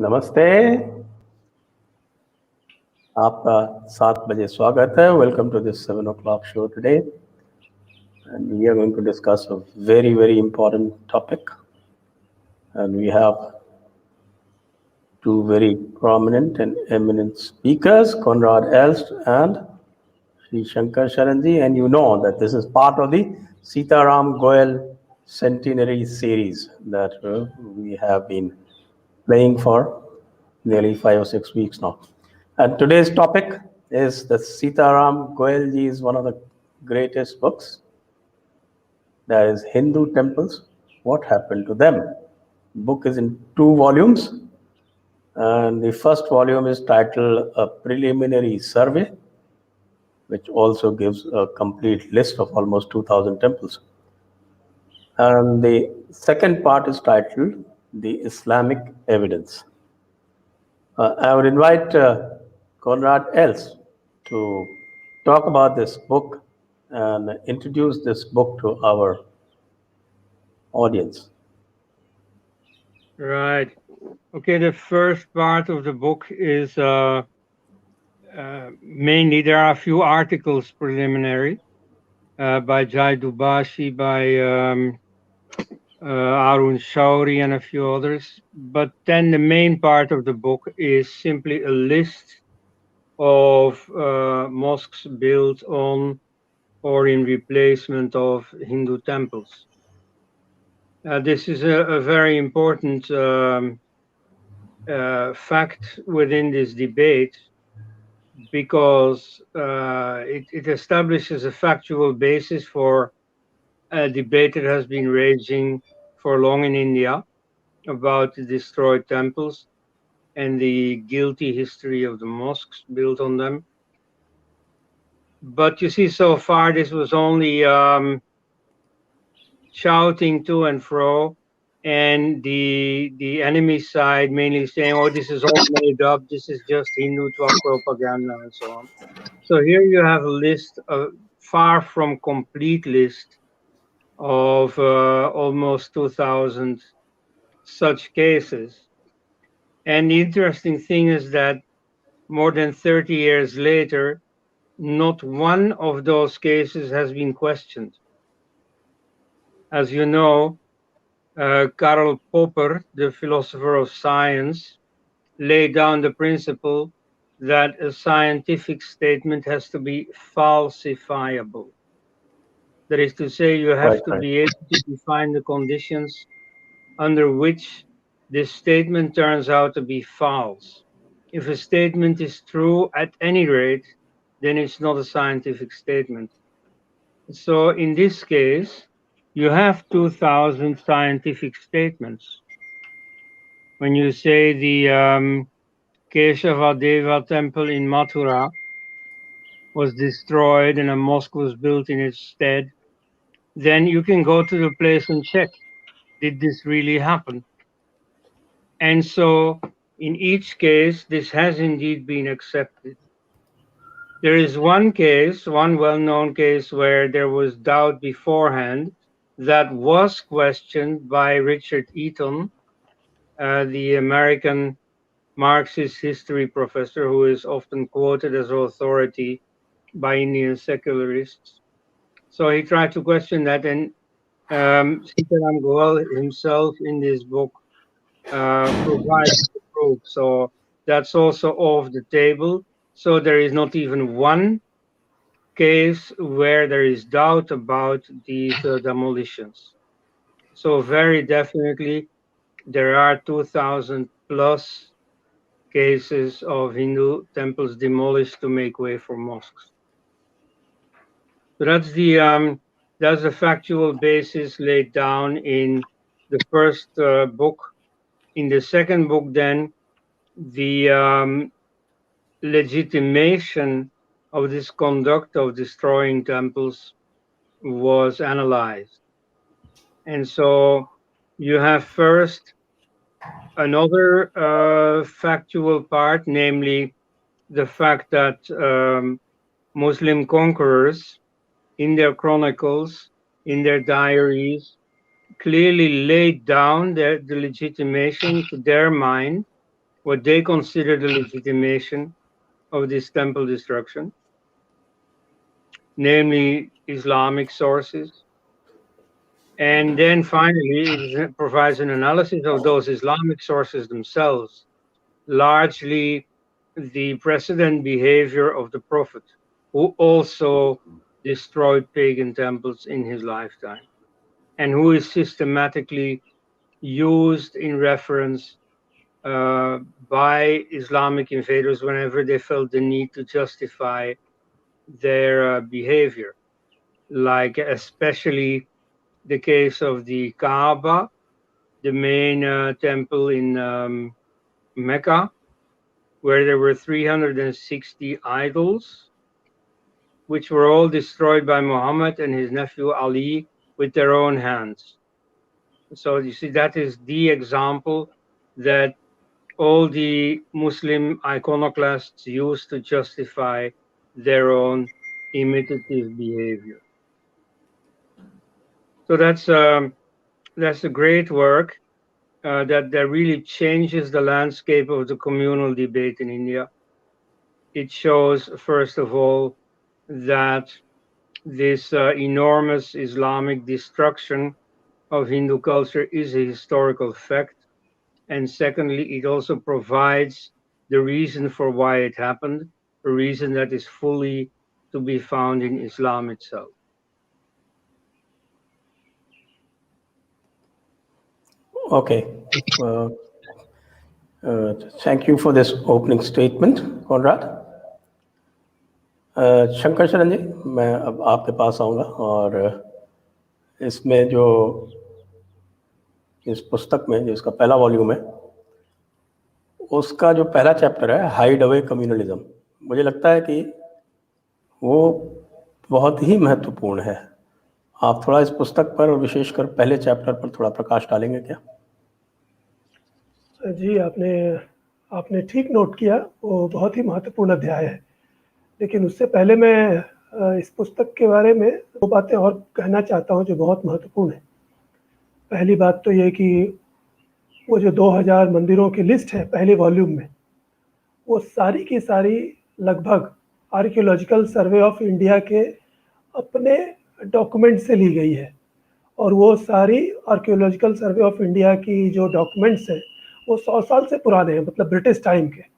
नमस्ते, आपका 7 बजे स्वागत है. Welcome to this 7 o'clock show today, and we are going to discuss a very important topic. And we have two very prominent and eminent speakers, Koenraad Elst and Shankar Sharan. And you know that this is part of the Sitaram Goel Centenary Series that we have been playing for nearly 5 or 6 weeks now. And today's topic is the Sitaram Goel ji is one of the greatest books. That is Hindu Temples, What Happened to Them. The book is in 2 volumes. And the first volume is titled A Preliminary Survey, which also gives a complete list of almost 2,000 temples. And the second part is titled The Islamic Evidence. I would invite Koenraad Elst to talk about this book and introduce this book to our audience. Right. Okay, the first part of the book is mainly there are a few articles preliminary by Jai Dubashi, by Arun Shauri and a few others. But then the main part of the book is simply a list of mosques built on or in replacement of Hindu temples. This is a very important fact within this debate, because it establishes a factual basis for a debate that has been raging for long in India about the destroyed temples and the guilty history of the mosques built on them. But you see, so far this was only shouting to and fro, and the enemy side mainly saying, oh, this is all made up, this is just Hindu propaganda and so on. So here you have a list, far from complete list, of almost 2,000 such cases. And the interesting thing is that more than 30 years later, not one of those cases has been questioned. As you know, Karl Popper, the philosopher of science, laid down the principle that a scientific statement has to be falsifiable. That is to say, you have to be able to define the conditions under which this statement turns out to be false. If a statement is true at any rate, then it's not a scientific statement. So in this case, you have 2,000 scientific statements. When you say the Keshavadeva temple in Mathura was destroyed and a mosque was built in its stead, then you can go to the place and check, did this really happen? And so in each case, this has indeed been accepted. There is one case, one well-known case, where there was doubt beforehand that was questioned by Richard Eaton, the American Marxist history professor who is often quoted as authority by Indian secularists. So he tried to question that, and Sitaram Goel himself in this book provides the proof. So that's also off the table. So there is not even one case where there is doubt about these demolitions. So very definitely there are 2,000 plus cases of Hindu temples demolished to make way for mosques. So that's the factual basis laid down in the first book. In the second book, then, the legitimation of this conduct of destroying temples was analyzed. And so you have first another factual part, namely the fact that Muslim conquerors in their chronicles, in their diaries, clearly laid down the legitimation to their mind what they consider the legitimation of this temple destruction, namely Islamic sources. And then finally, it provides an analysis of those Islamic sources themselves, largely the precedent behavior of the Prophet, who also destroyed pagan temples in his lifetime, and who is systematically used in reference by Islamic invaders whenever they felt the need to justify their behavior, like especially the case of the Kaaba, the main temple in Mecca, where there were 360 idols, which were all destroyed by Muhammad and his nephew Ali with their own hands. So you see, that is the example that all the Muslim iconoclasts use to justify their own imitative behavior. So that's a great work that really changes the landscape of the communal debate in India. It shows, first of all, that this enormous Islamic destruction of Hindu culture is a historical fact. And secondly, it also provides the reason for why it happened, a reason that is fully to be found in Islam itself. Okay. Thank you for this opening statement, Koenraad. Shankar शरण जी, मैं अब आपके पास आऊँगा और इसमें जो इस पुस्तक में जो इसका पहला वॉल्यूम है, उसका जो पहला चैप्टर है हाइड अवे कम्युनलिज्म, मुझे लगता है कि वो बहुत ही महत्वपूर्ण है। आप थोड़ा इस पुस्तक पर और विशेषकर पहले चैप्टर पर थोड़ा प्रकाश डालेंगे क्या? जी, आपने ठीक नोट किया, वो बहुत ही महत्वपूर्ण अध्याय है। लेकिन उससे पहले मैं इस पुस्तक के बारे में दो बातें और कहना चाहता हूँ जो बहुत महत्वपूर्ण है। पहली बात तो ये कि वो जो 2000 मंदिरों की लिस्ट है पहले वॉल्यूम में, वो सारी की सारी लगभग आर्कियोलॉजिकल सर्वे ऑफ इंडिया के अपने डॉक्यूमेंट से ली गई है। और वो सारी आर्कियोलॉजिकल सर्वे ऑफ इंडिया की जो डॉक्यूमेंट्स हैं वो 100 साल से पुराने हैं, मतलब ब्रिटिश टाइम के।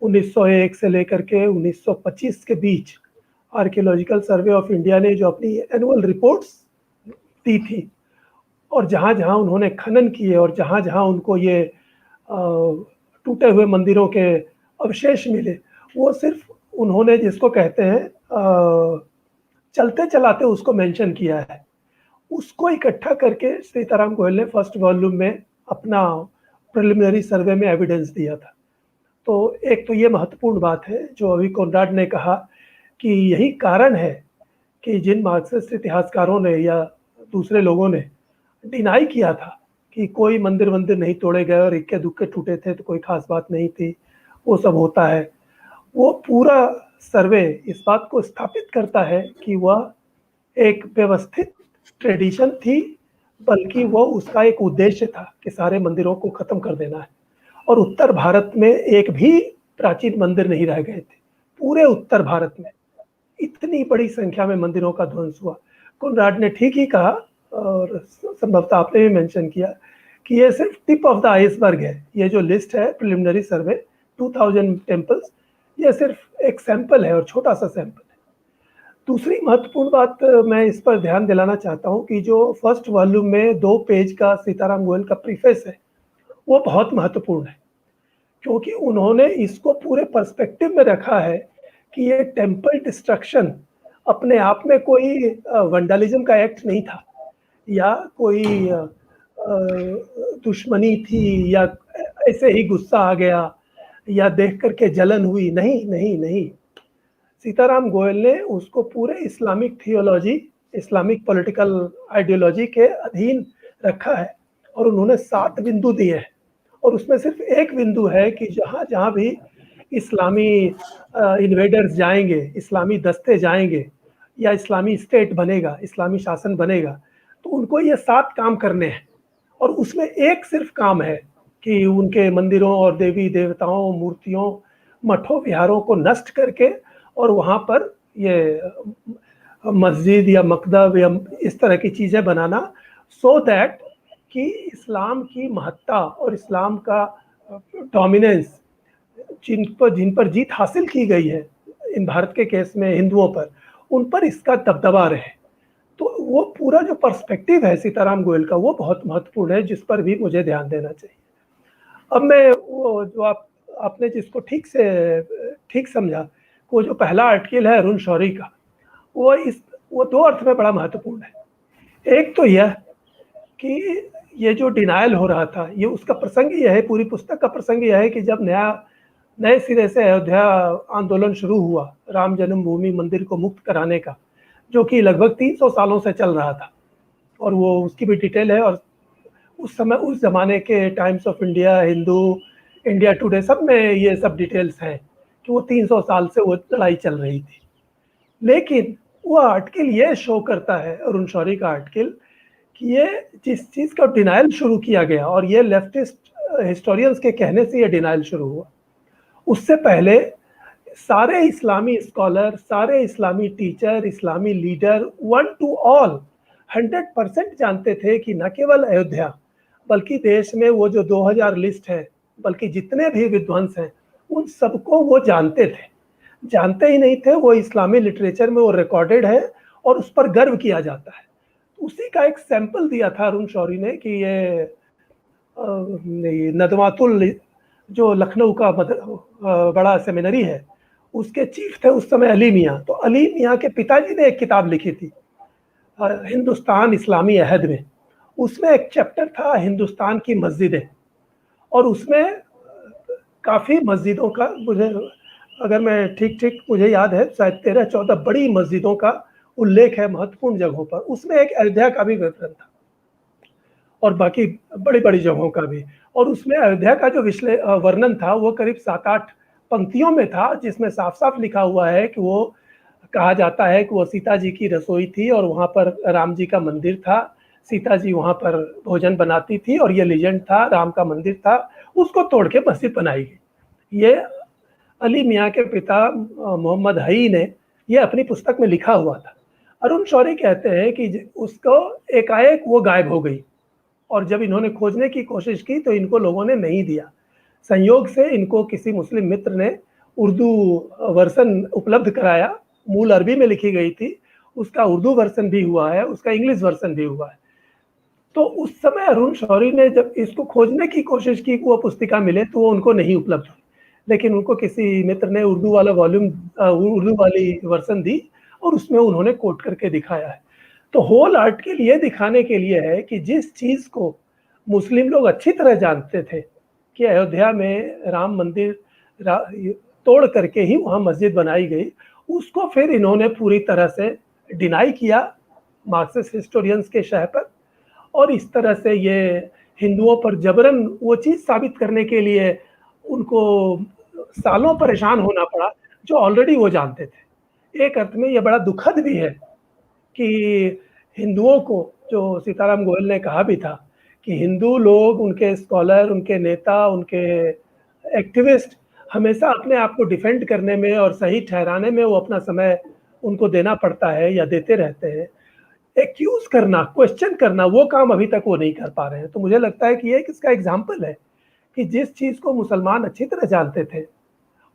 1901 से लेकर के 1925 के बीच आर्कियोलॉजिकल सर्वे ऑफ इंडिया ने जो अपनी एनुअल रिपोर्ट्स दी थी, और जहाँ जहाँ उन्होंने खनन किए और जहाँ जहाँ उनको ये टूटे हुए मंदिरों के अवशेष मिले, वो सिर्फ उन्होंने जिसको कहते हैं चलते चलाते उसको मेंशन किया है। उसको इकट्ठा करके सीताराम गोयल ने फर्स्ट वॉल्यूम में अपना प्रिलिमिनरी सर्वे में एविडेंस दिया था। तो एक तो ये महत्वपूर्ण बात है जो अभी कोनराड ने कहा कि यही कारण है कि जिन मार्क्सिस्ट इतिहासकारों ने या दूसरे लोगों ने डिनाई किया था कि कोई मंदिर नहीं तोड़े गए और इक्के दुक्के टूटे थे तो कोई खास बात नहीं थी, वो सब होता है, वो पूरा सर्वे इस बात को स्थापित करता है कि वह एक व्यवस्थित ट्रेडिशन थी, बल्कि वो उसका एक उद्देश्य था कि सारे मंदिरों को खत्म कर देना है। और उत्तर भारत में एक भी प्राचीन मंदिर नहीं रह गए थे। पूरे उत्तर भारत में इतनी बड़ी संख्या में मंदिरों का ध्वंस हुआ। कोनराड ने ठीक ही कहा, और संभवतः आपने भी मेंशन किया कि ये सिर्फ टिप ऑफ द आइसबर्ग है। ये जो लिस्ट है प्रिलिमिनरी सर्वे 2000 टेम्पल्स, ये सिर्फ एक सैंपल है और छोटा सा सैंपल है। दूसरी महत्वपूर्ण बात मैं इस पर ध्यान दिलाना चाहता हूँ कि जो फर्स्ट वॉल्यूम में 2 पेज का सीताराम गोयल का प्रीफेस है, वो बहुत महत्वपूर्ण है, क्योंकि उन्होंने इसको पूरे पर्सपेक्टिव में रखा है कि ये टेम्पल डिस्ट्रक्शन अपने आप में कोई वंडलिज्म का एक्ट नहीं था, या कोई दुश्मनी थी, या ऐसे ही गुस्सा आ गया, या देख करके जलन हुई। नहीं। सीताराम गोयल ने उसको पूरे Islamic theology, Islamic political ideology के अधीन रखा है, और उन्होंने 7 बिंदु दिए हैं। और उसमें सिर्फ एक बिंदु है कि जहाँ जहाँ भी इस्लामी इन्वेडर्स जाएंगे, इस्लामी दस्ते जाएंगे, या इस्लामी स्टेट बनेगा, इस्लामी शासन बनेगा, तो उनको ये 7 काम करने हैं। और उसमें एक सिर्फ काम है कि उनके मंदिरों और देवी देवताओं, मूर्तियों, मठों, विहारों को नष्ट करके और वहाँ पर ये मस्जिद या मकदब या इस तरह की चीज़ें बनाना, सो दैट कि इस्लाम की महत्ता और इस्लाम का डोमिनेंस जिन पर जीत हासिल की गई है इन भारत के केस में हिंदुओं पर, उन पर इसका दबदबा रहे। तो वो पूरा जो पर्सपेक्टिव है सीताराम गोयल का, वो बहुत महत्वपूर्ण है, जिस पर भी मुझे ध्यान देना चाहिए। अब मैं वो जो आपने जिसको ठीक समझा, वो जो पहला आर्टिकल है अरुण शौरी का, वो दो अर्थ में बड़ा महत्वपूर्ण है। एक तो यह कि ये जो डिनायल हो रहा था, ये उसका प्रसंग यह है, पूरी पुस्तक का प्रसंग यह है कि जब नए सिरे से अयोध्या आंदोलन शुरू हुआ राम जन्मभूमि मंदिर को मुक्त कराने का, जो कि लगभग 300 सालों से चल रहा था, और वो उसकी भी डिटेल है, और उस जमाने के times of India, Hindu, India today, सब में ये सब डिटेल्स हैं कि वो 300 साल से वो लड़ाई चल रही थी। लेकिन वो आर्टिकल ये शो करता है, अरुण शौरी का आर्टिकल, कि ये जिस चीज़ का डिनायल शुरू किया गया, और ये लेफ्टिस्ट हिस्टोरियंस के कहने से ये डिनायल शुरू हुआ, उससे पहले सारे इस्लामी स्कॉलर, सारे इस्लामी टीचर, इस्लामी लीडर, 1 to all 100% जानते थे कि न केवल अयोध्या बल्कि देश में वो जो 2000 लिस्ट है, बल्कि जितने भी विद्वांस हैं उन सबको वो जानते थे। जानते ही नहीं थे, वो इस्लामी लिटरेचर में वो रिकॉर्डेड है और उस पर गर्व किया जाता है। उसी का एक सैंपल दिया था अरुण शौरी ने कि ये नदवातुल, जो लखनऊ का बड़ा सेमिनरी है, उसके चीफ थे उस समय अली मियाँ। तो अली मियाँ के पिताजी ने एक किताब लिखी थी हिंदुस्तान इस्लामी अहद में, उसमें एक चैप्टर था हिंदुस्तान की मस्जिदें, और उसमें काफ़ी मस्जिदों का, मुझे अगर मैं ठीक मुझे याद है, शायद 13-14 बड़ी मस्जिदों का उल्लेख है महत्वपूर्ण जगहों पर। उसमें एक अयोध्या का भी विवरण था और बाकी बड़ी बड़ी जगहों का भी, और उसमें अयोध्या का जो वर्णन था वो करीब 7-8 पंक्तियों में था, जिसमें साफ साफ लिखा हुआ है कि वो कहा जाता है कि वो सीता जी की रसोई थी और वहाँ पर राम जी का मंदिर था, सीता जी वहाँ पर भोजन बनाती थी, और ये लीजेंड था, राम का मंदिर था, उसको तोड़ के मस्जिद बनाई गई। ये अली मियाँ के पिता मोहम्मद हई ने ये अपनी पुस्तक में लिखा हुआ था। अरुण शौरी कहते हैं कि उसको एकाएक वो गायब हो गई, और जब इन्होंने खोजने की कोशिश की तो इनको लोगों ने नहीं दिया। संयोग से इनको किसी मुस्लिम मित्र ने उर्दू वर्सन उपलब्ध कराया, मूल अरबी में लिखी गई थी, उसका उर्दू वर्सन भी हुआ है, उसका इंग्लिश वर्सन भी हुआ है। तो उस समय अरुण शौरी ने जब इसको खोजने की कोशिश की कि वो पुस्तिका मिले, तो वो उनको नहीं उपलब्ध हुई, लेकिन उनको किसी मित्र ने उर्दू वाला वॉल्यूम, उर्दू वाली वर्सन दी, और उसमें उन्होंने कोट करके दिखाया है। तो होल आर्टिकल ये दिखाने के लिए है कि जिस चीज़ को मुस्लिम लोग अच्छी तरह जानते थे कि अयोध्या में राम मंदिर तोड़ करके ही वहाँ मस्जिद बनाई गई, उसको फिर इन्होंने पूरी तरह से डिनाई किया मार्क्सिस्ट हिस्टोरियंस के शह पर, और इस तरह से ये हिंदुओं पर जबरन वो चीज़ साबित करने के लिए उनको सालों परेशान होना पड़ा जो ऑलरेडी वो जानते थे। एक अर्थ में ये बड़ा दुखद भी है कि हिंदुओं को, जो सीताराम गोयल ने कहा भी था कि हिंदू लोग, उनके स्कॉलर, उनके नेता, उनके एक्टिविस्ट हमेशा अपने आप को डिफेंड करने में और सही ठहराने में वो अपना समय उनको देना पड़ता है या देते रहते हैं। एक्यूज करना, क्वेश्चन करना, वो काम अभी तक वो नहीं कर पा रहे हैं। तो मुझे लगता है कि ये इसका एग्जाम्पल है कि जिस चीज़ को मुसलमान अच्छी तरह जानते थे,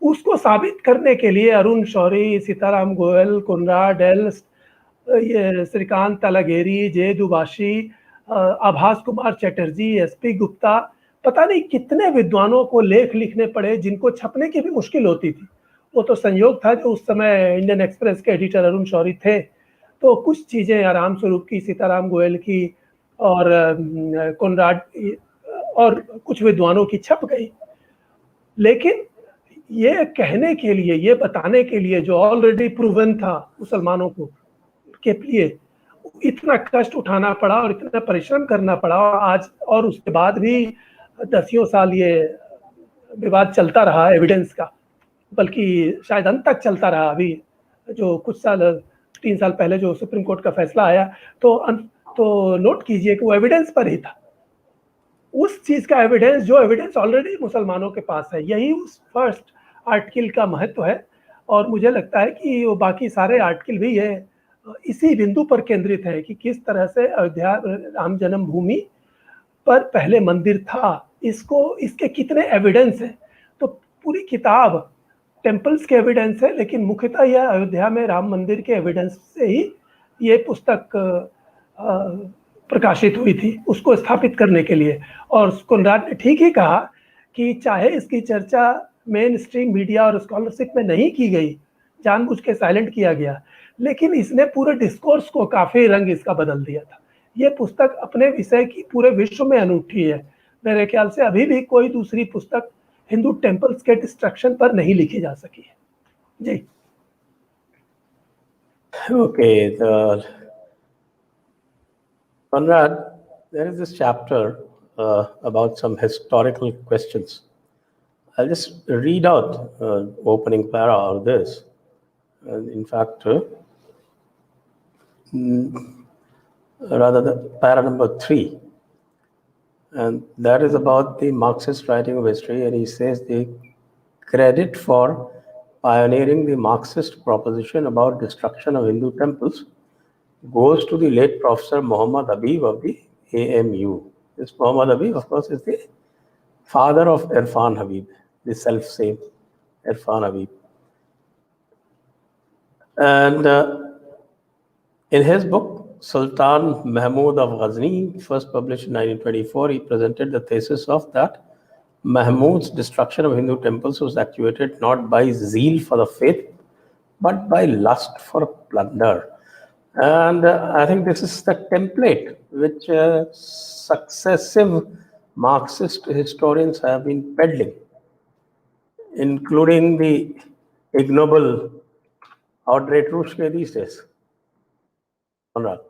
उसको साबित करने के लिए अरुण शौरी, सीताराम गोयल, कोनराड, एल्स्ट, ये श्रीकांत तलागेरी, जे दुबाशी, आभास कुमार चटर्जी, एसपी गुप्ता, पता नहीं कितने विद्वानों को लेख लिखने पड़े जिनको छपने की भी मुश्किल होती थी। वो तो संयोग था जो उस समय इंडियन एक्सप्रेस के एडिटर अरुण शौरी थे, तो कुछ चीज़ें आराम स्वरूप की, सीताराम गोयल की और कोनराड और कुछ विद्वानों की छप गई। लेकिन ये कहने के लिए, ये बताने के लिए जो ऑलरेडी प्रूवन था मुसलमानों को के लिए, इतना कष्ट उठाना पड़ा और इतना परिश्रम करना पड़ा, और आज और उसके बाद भी 10 साल ये विवाद चलता रहा एविडेंस का, बल्कि शायद अंत तक चलता रहा। अभी जो कुछ साल 3 साल पहले जो सुप्रीम कोर्ट का फैसला आया, तो नोट कीजिए कि वो एविडेंस पर ही था। उस चीज का एविडेंस, जो एविडेंस ऑलरेडी मुसलमानों के पास है, यही उस फर्स्ट आर्टिकल का महत्व है। और मुझे लगता है कि वो बाकी सारे आर्टिकल भी ये इसी बिंदु पर केंद्रित है कि किस तरह से अयोध्या राम जन्मभूमि पर पहले मंदिर था, इसको, इसके कितने एविडेंस हैं। तो पूरी किताब टेम्पल्स के एविडेंस है, लेकिन मुख्यतः यह अयोध्या में राम मंदिर के एविडेंस से ही ये पुस्तक प्रकाशित हुई थी, उसको स्थापित करने के लिए। और कोनराड ने ठीक ही कहा कि चाहे इसकी चर्चा मेन स्ट्रीम मीडिया और स्कॉलरशिप में नहीं की गई, जानबूझ के साइलेंट किया गया, लेकिन इसने पूरे डिस्कोर्स को काफी रंग इसका बदल दिया था। ये पुस्तक अपने विषय की पूरे विश्व में अनूठी है। मेरे ख्याल से अभी भी कोई दूसरी पुस्तक हिंदू टेम्पल्स के डिस्ट्रक्शन पर नहीं लिखी जा सकी है। जी। Okay, Koenraad, there is this chapter about some historical questions. I'll just read out opening para of this. In fact, rather the para number 3. And that is about the Marxist writing of history. And he says the credit for pioneering the Marxist proposition about destruction of Hindu temples goes to the late Professor Muhammad Habib of the AMU. This Muhammad Habib, of course, is the father of Irfan Habib, the self-same Irfan Habib. And in his book, Sultan Mahmud of Ghazni, first published in 1924, he presented the thesis of that Mahmud's destruction of Hindu temples was actuated not by zeal for the faith, but by lust for plunder. And I think this is the template which successive Marxist historians have been peddling, including the ignoble Audrey Truschke these days. Koenraad.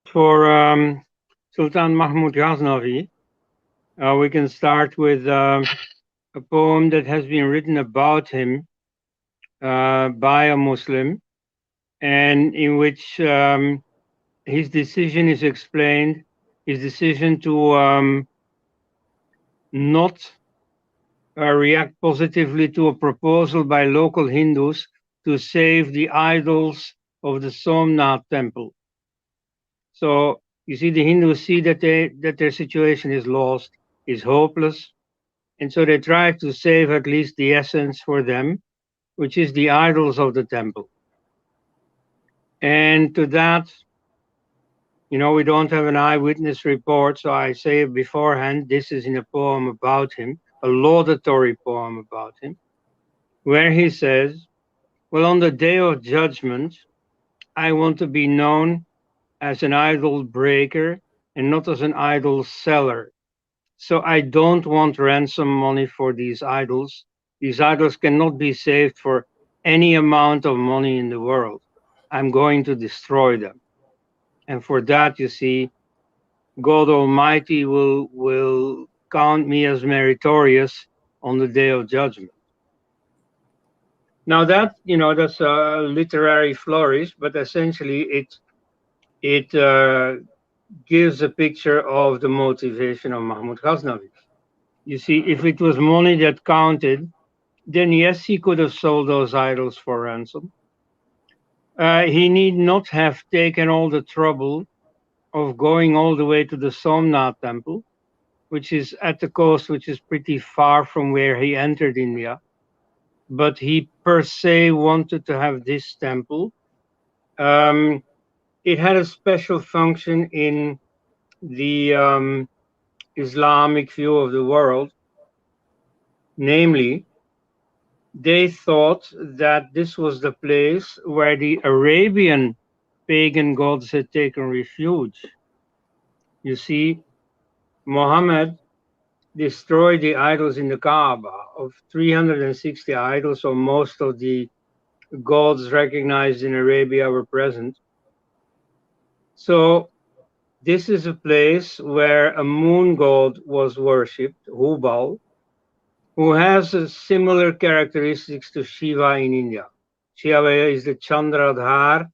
For Sultan Mahmud Ghaznavi, we can start with a poem that has been written about him by a Muslim, and in which his decision is explained, his decision to not react positively to a proposal by local Hindus to save the idols of the Somnath temple. So you see, the Hindus see that their situation is lost, is hopeless, and so they try to save at least the essence for them, which is the idols of the temple. And to that, we don't have an eyewitness report, so I say beforehand, this is in a poem about him, a laudatory poem about him, where he says, well, on the day of judgment, I want to be known as an idol breaker and not as an idol seller. So I don't want ransom money for these idols. These idols cannot be saved for any amount of money in the world. I'm going to destroy them. And for that, you see, God Almighty will count me as meritorious on the day of judgment. Now that, that's a literary flourish, but essentially it gives a picture of the motivation of Mahmud Ghaznavi. You see, if it was money that counted, then yes, he could have sold those idols for ransom. He need not have taken all the trouble of going all the way to the Somnath temple, which is at the coast, which is pretty far from where he entered India. But he per se wanted to have this temple. It had a special function in the Islamic view of the world. Namely, they thought that this was the place where the Arabian pagan gods had taken refuge. You see, Muhammad destroyed the idols in the Kaaba. Of 360 idols, so most of the gods recognized in Arabia were present. So this is a place where a moon god was worshipped, Hubal, who has a similar characteristics to Shiva in India. Shiva is the Chandradhar,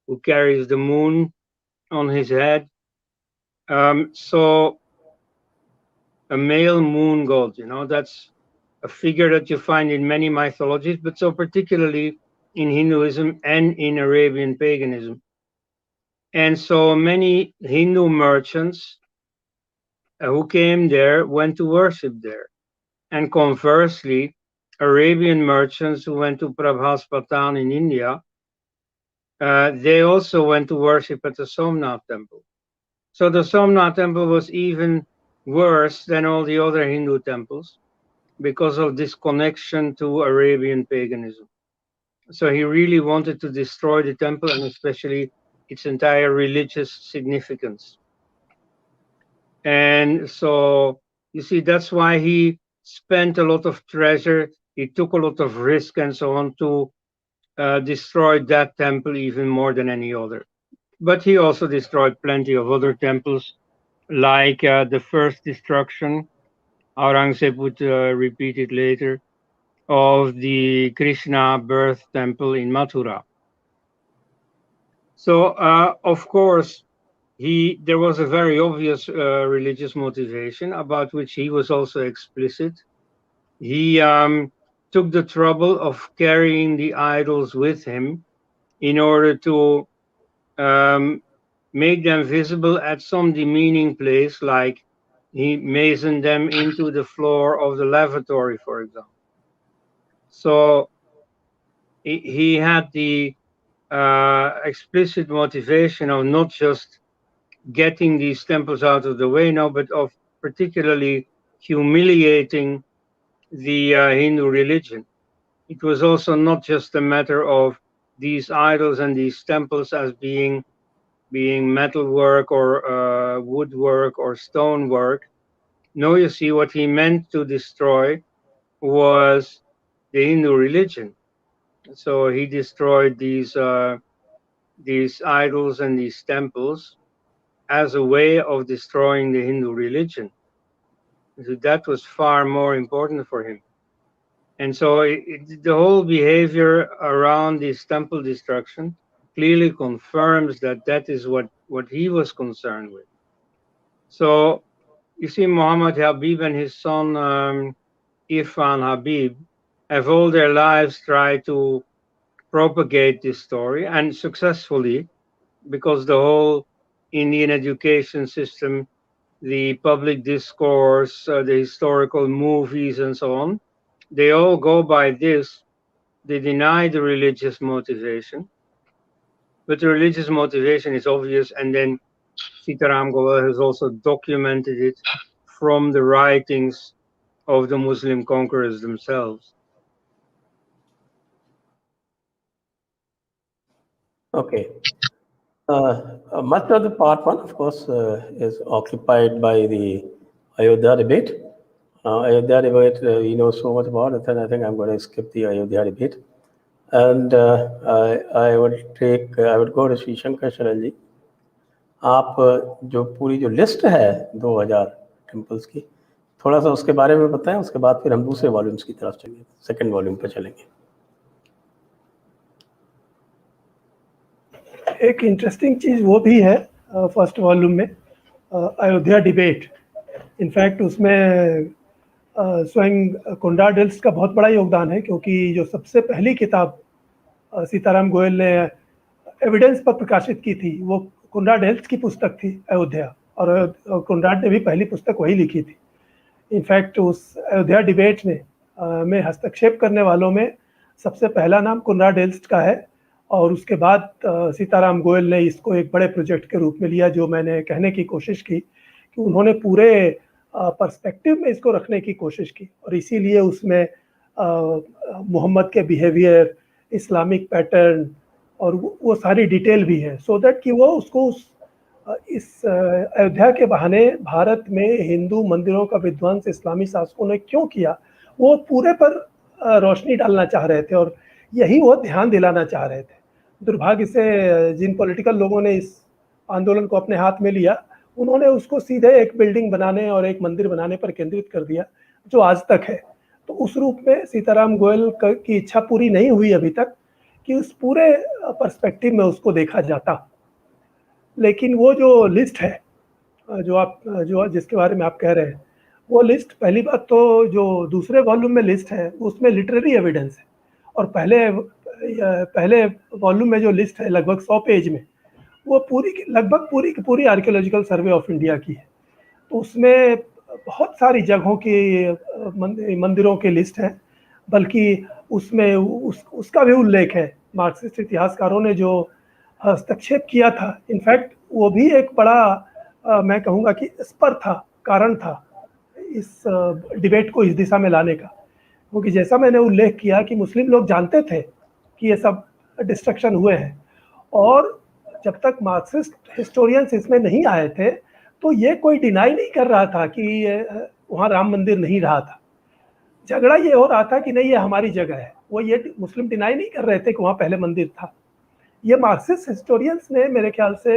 who carries the moon on his head. So a male moon god, that's a figure that you find in many mythologies, but so particularly in Hinduism and in Arabian paganism. And so many Hindu merchants who came there went to worship there. And conversely, Arabian merchants who went to Prabhaspatan in India, they also went to worship at the Somnath temple. So the Somnath temple was even worse than all the other Hindu temples because of this connection to Arabian paganism. So he really wanted to destroy the temple and especially its entire religious significance. And so you see, that's why he spent a lot of treasure. He took a lot of risk and so on to destroy that temple even more than any other. But he also destroyed plenty of other temples, like the first destruction, Aurangzeb would repeat it later, of the Krishna birth temple in Mathura. So, of course, there was a very obvious religious motivation about which he was also explicit. He took the trouble of carrying the idols with him in order to make them visible at some demeaning place, like he masoned them into the floor of the lavatory, for example. So he had the explicit motivation of not just getting these temples out of the way now, but of particularly humiliating the Hindu religion. It was also not just a matter of these idols and these temples as being metalwork or woodwork or stonework. No, you see, what he meant to destroy was the Hindu religion. So he destroyed these idols and these temples as a way of destroying the Hindu religion. So that was far more important for him. And so the whole behavior around this temple destruction clearly confirms that that is what he was concerned with. So you see, Muhammad Habib and his son Irfan Habib have all their lives tried to propagate this story, and successfully, because the whole Indian education system, the public discourse, the historical movies, and so on, they all go by this. They deny the religious motivation, but the religious motivation is obvious, and then Sitaram Goel has also documented it from the writings of the Muslim conquerors themselves. Okay. Much of the part one, of course, is occupied by the Ayodhya debate. Ayodhya debate, we know so much about it, and I think I'm going to skip the Ayodhya debate. And I would go to Sri Shankar Sharan ji. आप जो पूरी जो list है 2000 temples की, थोड़ा सा उसके बारे में बताएं, उसके बाद फिर हम दूसरे वॉल्यूम्स की तरफ चलेंगे, सेकंड वॉल्यूम पर चलेंगे. एक इंटरेस्टिंग चीज़ वो भी है फर्स्ट वॉल्यूम में, अयोध्या डिबेट. इनफैक्ट उसमें स्वयं कोनराड एल्स्ट का बहुत बड़ा योगदान है, क्योंकि जो सबसे पहली किताब सीताराम गोयल ने एविडेंस पर प्रकाशित की थी वो कोनराड एल्स्ट की पुस्तक थी अयोध्या, और कोनराड ने भी पहली पुस्तक वही लिखी थी. इनफैक्ट उस अयोध्या डिबेट में हस्तक्षेप करने वालों में सबसे पहला नाम कोनराड एल्स्ट का है, और उसके बाद सीताराम गोयल ने इसको एक बड़े प्रोजेक्ट के रूप में लिया. जो मैंने कहने की कोशिश की कि उन्होंने पूरे पर्सपेक्टिव में इसको रखने की कोशिश की, और इसीलिए उसमें मोहम्मद के बिहेवियर, इस्लामिक पैटर्न और वो सारी डिटेल भी है, सो दैट कि वो उसको इस अयोध्या के बहाने भारत में हिंदू मंदिरों का विध्वंस इस्लामी शासकों ने क्यों किया, वो पूरे पर रोशनी डालना चाह रहे थे, और यही वो ध्यान दिलाना चाह रहे थे. दुर्भाग्य से जिन पॉलिटिकल लोगों ने इस आंदोलन को अपने हाथ में लिया, उन्होंने उसको सीधे एक बिल्डिंग बनाने और एक मंदिर बनाने पर केंद्रित कर दिया, जो आज तक है. तो उस रूप में सीताराम गोयल की इच्छा पूरी नहीं हुई अभी तक कि उस पूरे पर्सपेक्टिव में उसको देखा जाता. लेकिन वो जो लिस्ट है जो जिसके बारे में आप कह रहे हैं, वो लिस्ट, पहली बात तो जो दूसरे वॉल्यूम में लिस्ट है उसमें लिटरेरी एविडेंस है, और पहले वॉल्यूम में जो लिस्ट है लगभग 100 पेज में, वो लगभग पूरी की पूरी आर्कियोलॉजिकल सर्वे ऑफ इंडिया की है। तो उसमें बहुत सारी जगहों की मंदिरों की लिस्ट है, बल्कि उसमें उसका भी उल्लेख है। मार्क्सिस्ट इतिहासकारों ने जो हस्तक्षेप किया था, इनफैक्ट वो भी एक बड़ा मैं कहूँगा कि स्पर था, कारण था इस डिबेट को इस दिशा में लाने का। क्योंकि जैसा मैंने उल्लेख किया कि मुस्लिम लोग जानते थे कि ये सब डिस्ट्रक्शन हुए हैं, और जब तक मार्क्सिस्ट हिस्टोरियंस इसमें नहीं आए थे तो ये कोई डिनाई नहीं कर रहा था कि वहाँ राम मंदिर नहीं रहा था। झगड़ा ये हो रहा था कि नहीं, ये हमारी जगह है। वो ये मुस्लिम डिनाई नहीं कर रहे थे कि वहाँ पहले मंदिर था। ये मार्क्सिस्ट हिस्टोरियंस ने मेरे ख्याल से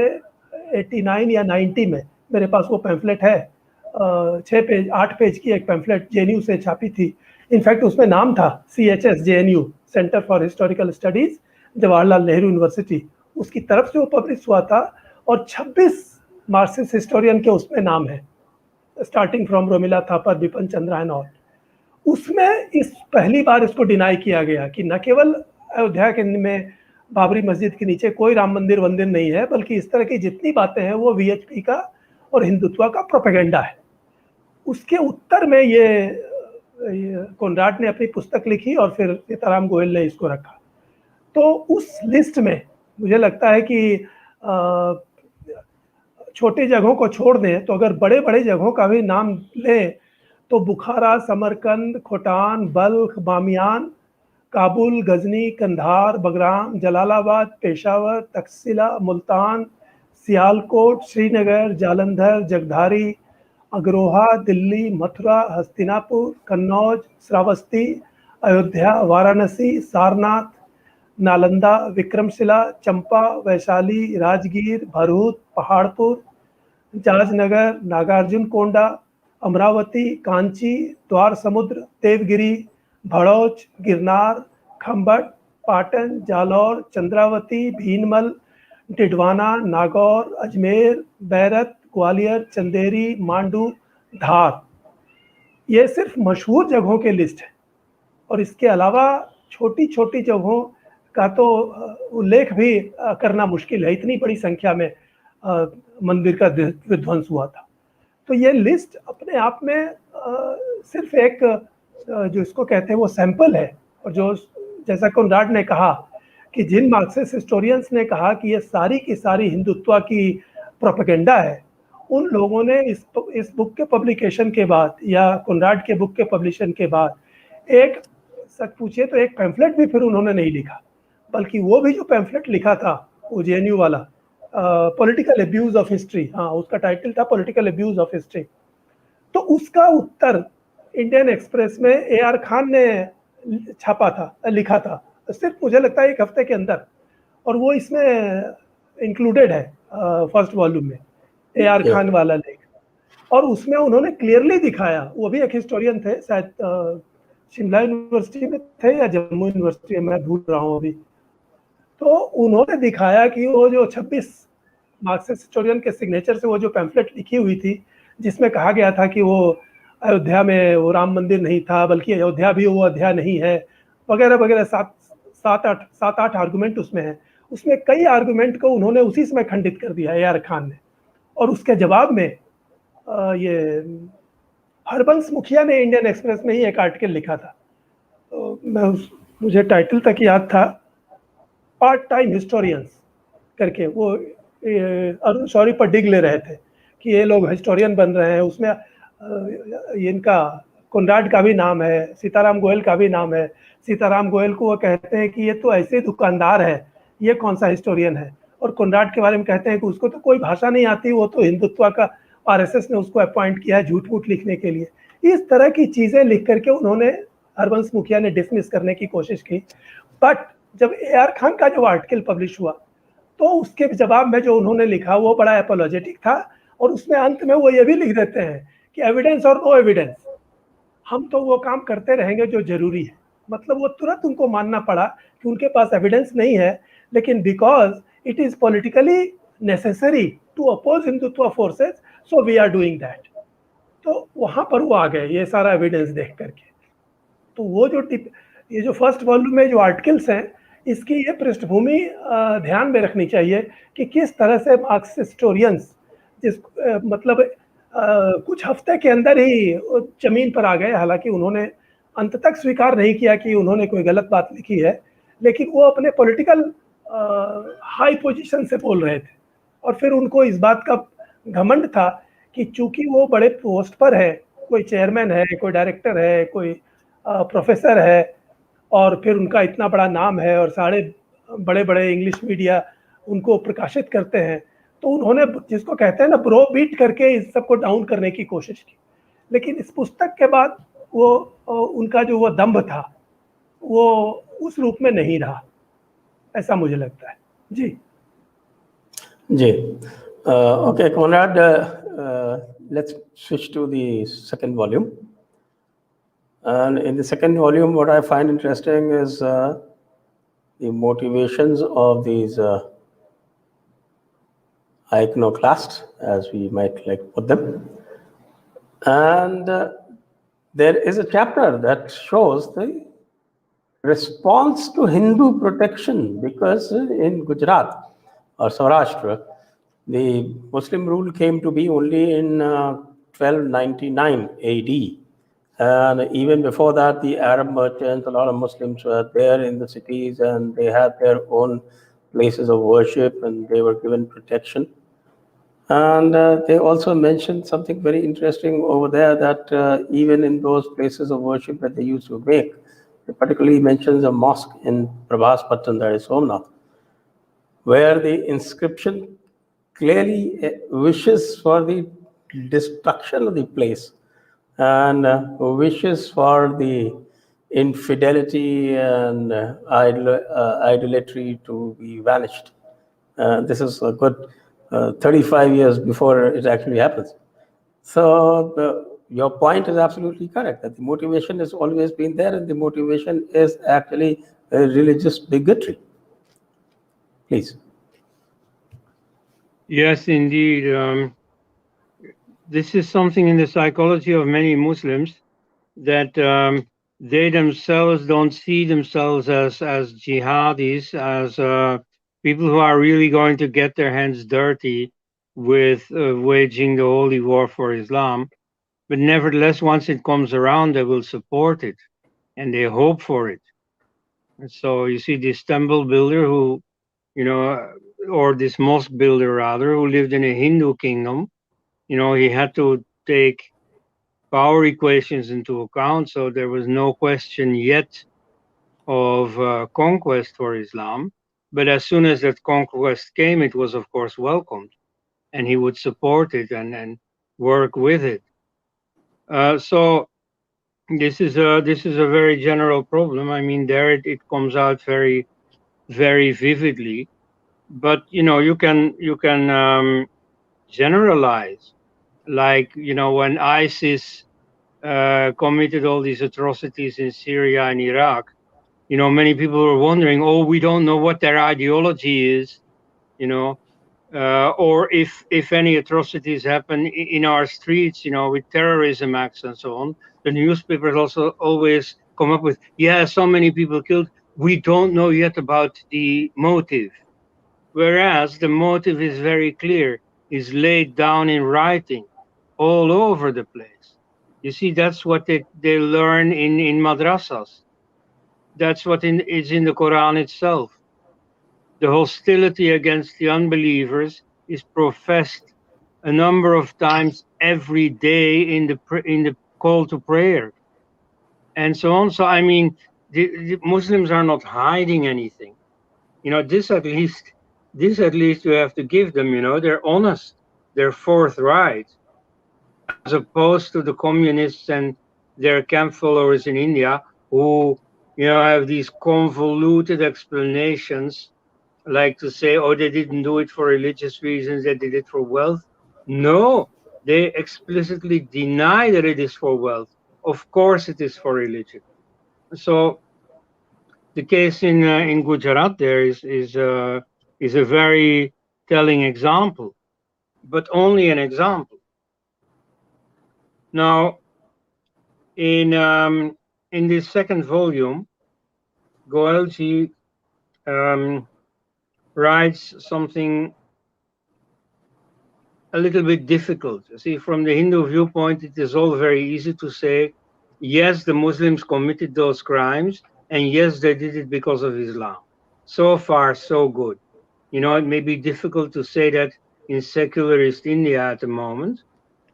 89 या 90 में, मेरे पास वो पैम्फलेट है, 8 पेज की एक पैम्फलेट जेएनयू से छापी थी। इनफैक्ट उसमें नाम था CHS JNU, centre for historical studies, Jawaharlal Nehru university, उसकी तरफ से वो पब्लिश हुआ था। और 26 मार्क्सिस्ट हिस्टोरियन के उसमें नाम है, starting from Romila Thapar, Bipin Chandra and all. उसमें पहली बार इसको डिनाई किया गया कि न केवल अयोध्या के में बाबरी मस्जिद के नीचे कोई राम मंदिर वंदिर नहीं है, बल्कि इस तरह की जितनी बातें हैं वो VHP का और हिंदुत्व का प्रोपेगेंडा है। उसके उत्तर में ये कोनराड ने अपनी पुस्तक लिखी और फिर सीताराम गोयल ने इसको रखा। तो उस लिस्ट में मुझे लगता है कि छोटी जगहों को छोड़ दें तो अगर बड़े बड़े जगहों का भी नाम लें तो बुखारा, समरकंद, खोटान, बल्ख, बामियान, काबुल, गजनी, कंधार, बगराम, जलालाबाद, पेशावर, तक्षशिला, मुल्तान, सियालकोट, श्रीनगर, जालंधर, जगधारी, अग्रोहा, दिल्ली, मथुरा, हस्तिनापुर, कन्नौज, श्रावस्ती, अयोध्या, वाराणसी, सारनाथ, नालंदा, विक्रमशिला, चंपा, वैशाली, राजगीर, भरूच, पहाड़पुर, जाजनगर, नागार्जुन कोंडा, अमरावती, कांची, द्वार समुद्र, देवगिरी, भड़ौच, गिरनार, खम्बट, पाटन, जालौर, चंद्रावती, भीनमल, डिडवाना, नागौर, अजमेर, बैरत, ग्वालियर, चंदेरी, मांडू, धार। ये सिर्फ मशहूर जगहों के लिस्ट है, और इसके अलावा छोटी छोटी जगहों का तो उल्लेख भी करना मुश्किल है, इतनी बड़ी संख्या में मंदिर का विध्वंस हुआ था। तो ये लिस्ट अपने आप में सिर्फ एक जो इसको कहते हैं वो सैंपल है। और जो जैसा कोनराड ने कहा कि जिन मार्क्सिस्ट हिस्टोरियंस ने कहा कि ये सारी की सारी हिंदुत्व की प्रोपेगेंडा है, उन लोगों ने इस बुक के पब्लिकेशन के बाद या कोनराड के बुक के पब्लिशन के बाद एक, सच पूछिए तो एक पैम्फलेट भी फिर उन्होंने नहीं लिखा, बल्कि वो भी जो पैम्फलेट लिखा था वो JNU वाला, पॉलिटिकल अब्यूज ऑफ हिस्ट्री, हाँ उसका टाइटल था पॉलिटिकल अब्यूज ऑफ हिस्ट्री। तो उसका उत्तर इंडियन एक्सप्रेस में AR खान ने छापा था, लिखा था, सिर्फ मुझे लगता है 1 हफ्ते के अंदर, और वो इसमें इंक्लूडेड है फर्स्ट वॉल्यूम में, AR खान वाला लेख। और उसमें उन्होंने क्लियरली दिखाया, वो भी एक हिस्टोरियन थे, शायद शिमला यूनिवर्सिटी में थे या जम्मू यूनिवर्सिटी में, मैं भूल रहा हूँ अभी। तो उन्होंने दिखाया कि वो जो 26 मार्क्सिस्ट हिस्टोरियन के सिग्नेचर से वो जो पैम्फलेट लिखी हुई थी, जिसमें कहा गया था कि वो अयोध्या में वो राम मंदिर नहीं था, बल्कि अयोध्या भी वो अयोध्या नहीं है, वगैरह वगैरह, 7-8 आर्गुमेंट उसमें है। उसमें कई आर्गुमेंट को उन्होंने उसी समय खंडित कर दिया AR खान ने। और उसके जवाब में ये हरबंस मुखिया ने इंडियन एक्सप्रेस में ही एक आर्टिकल लिखा था, तो मुझे टाइटल तक याद था, पार्ट टाइम हिस्टोरियंस करके, वो अरुण शौरी पर डिग ले रहे थे कि ये लोग हिस्टोरियन बन रहे हैं। उसमें इनका कोनराड का भी नाम है, सीताराम गोयल का भी नाम है। सीताराम गोयल को वो कहते हैं कि ये तो ऐसे दुकानदार है, ये कौन सा हिस्टोरियन है। और कोनराड के बारे में कहते हैं कि उसको तो कोई भाषा नहीं आती, वो तो हिंदुत्व का RSS ने उसको अपॉइंट किया है झूठ मूठ लिखने के लिए। इस तरह की चीज़ें लिख करके उन्होंने, हरबंस मुखिया ने डिसमिस करने की कोशिश की। बट जब AR खान का जो आर्टिकल पब्लिश हुआ तो उसके जवाब में जो उन्होंने लिखा वो बड़ा एपोलॉजेटिक था, और उसमें अंत में वो ये भी लिख देते हैं कि एविडेंस और नो एविडेंस, हम तो वो काम करते रहेंगे जो जरूरी है। मतलब वो तुरंत उनको मानना पड़ा कि उनके पास एविडेंस नहीं है, लेकिन because it is politically necessary to oppose Hindutva forces, so we are doing that. तो वहाँ पर वो आ गए ये सारा एविडेंस देख करके। तो वो जो ये जो फर्स्ट वॉल्यूम में जो आर्टिकल्स हैं, इसकी ये पृष्ठभूमि ध्यान में रखनी चाहिए कि किस तरह से मार्क्स हिस्टोरियंस मतलब कुछ हफ्ते के अंदर ही जमीन पर आ गए। हालांकि उन्होंने अंत तक स्वीकार नहीं किया कि उन्होंने कोई गलत बात लिखी है, लेकिन वो अपने पॉलिटिकल हाई पोजीशन से बोल रहे थे। और फिर उनको इस बात का घमंड था कि चूंकि वो बड़े पोस्ट पर है, कोई चेयरमैन है, कोई डायरेक्टर है, कोई प्रोफेसर है, और फिर उनका इतना बड़ा नाम है और सारे बड़े बड़े इंग्लिश मीडिया उनको प्रकाशित करते हैं, तो उन्होंने जिसको कहते हैं ना ब्रो बीट करके इस सबको डाउन करने की कोशिश की। लेकिन इस पुस्तक के बाद वो उनका जो वो दम्भ था वो उस रूप में नहीं रहा, ऐसा मुझे लगता है। जी जी okay, Koenraad, let's switch to the second volume. And in the second volume, what I find interesting is the motivations of these iconoclasts, as we might like to put them. And there is a chapter that shows the response to Hindu protection, because in Gujarat or Saurashtra, the Muslim rule came to be only in 1299 AD. And even before that, the Arab merchants, a lot of Muslims were there in the cities, and they had their own places of worship, and they were given protection. And they also mentioned something very interesting over there, that even in those places of worship that they used to make, it particularly mentions a mosque in Prabhaspatan, that is Somnath, where the inscription clearly wishes for the destruction of the place, and wishes for the infidelity and idolatry to be vanished. This is a good 35 years before it actually happens. So your point is absolutely correct, that the motivation has always been there, and the motivation is actually religious bigotry. Please. Yes, indeed. This is something in the psychology of many Muslims, that they themselves don't see themselves as jihadis, as people who are really going to get their hands dirty with waging the holy war for Islam. But nevertheless, once it comes around, they will support it and they hope for it. And so you see this temple builder who, or this mosque builder rather, who lived in a Hindu kingdom. He had to take power equations into account, so there was no question yet of conquest for Islam. But as soon as that conquest came, it was of course welcomed, and he would support it and work with it. So this is a very general problem. I mean, there it comes out very, very vividly. But you can generalize, like when ISIS committed all these atrocities in Syria and Iraq. Many people were wondering, oh, we don't know what their ideology is, or if any atrocities happen in our streets, with terrorism acts and so on. The newspapers also always come up with, yeah, so many people killed. We don't know yet about the motive. Whereas the motive is very clear, is laid down in writing all over the place. You see, that's what they learn in madrasas. That's what is in the Quran itself. The hostility against the unbelievers is professed a number of times every day in the call to prayer, and so on. So I mean, the Muslims are not hiding anything. This at least you have to give them. They're honest, they're forthright, as opposed to the communists and their camp followers in India, who have these convoluted explanations, like to say, oh, they didn't do it for religious reasons, they did it for wealth. No, they explicitly deny that it is for wealth. Of course it is for religion. So the case in Gujarat there is a very telling example, but only an example. Now, in this second volume, Goelji writes something a little bit difficult. You see, from the Hindu viewpoint, it is all very easy to say, yes, the Muslims committed those crimes, and yes, they did it because of Islam. So far, so good. You know, it may be difficult to say that in secularist India at the moment,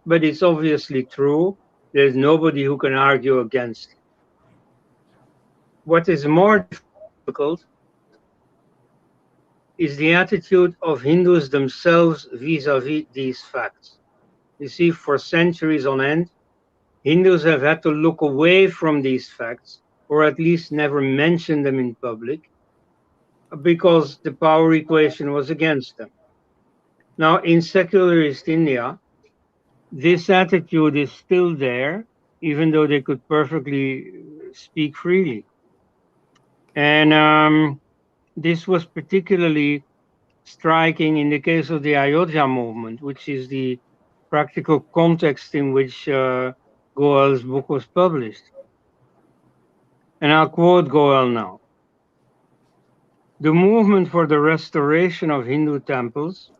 but it's obviously true. There's nobody who can argue against it. What is more difficult is the attitude of Hindus themselves vis-à-vis these facts. You see, for centuries on end, Hindus have had to look away from these facts, or at least never mention them in public, because the power equation was against them. Now, in secularist India, this attitude is still there, even though they could perfectly speak freely. And this was particularly striking in the case of the Ayodhya movement, which is the practical context in which Goel's book was published. And I'll quote Goel now. The movement for the restoration of Hindu temples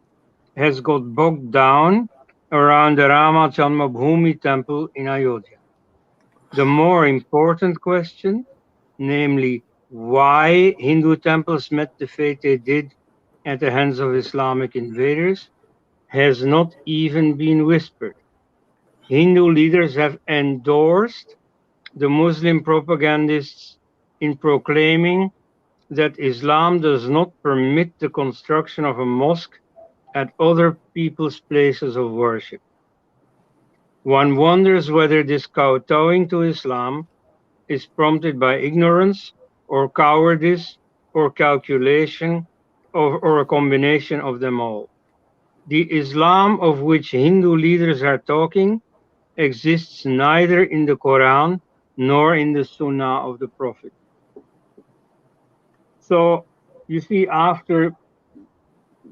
has got bogged down around the Rama Janmabhoomi temple in Ayodhya. The more important question, namely why Hindu temples met the fate they did at the hands of Islamic invaders, has not even been whispered. Hindu leaders have endorsed the Muslim propagandists in proclaiming that Islam does not permit the construction of a mosque at other people's places of worship. One wonders whether this kowtowing to Islam is prompted by ignorance or cowardice or calculation or a combination of them all. The Islam of which Hindu leaders are talking exists neither in the Quran nor in the Sunnah of the Prophet. So you see, after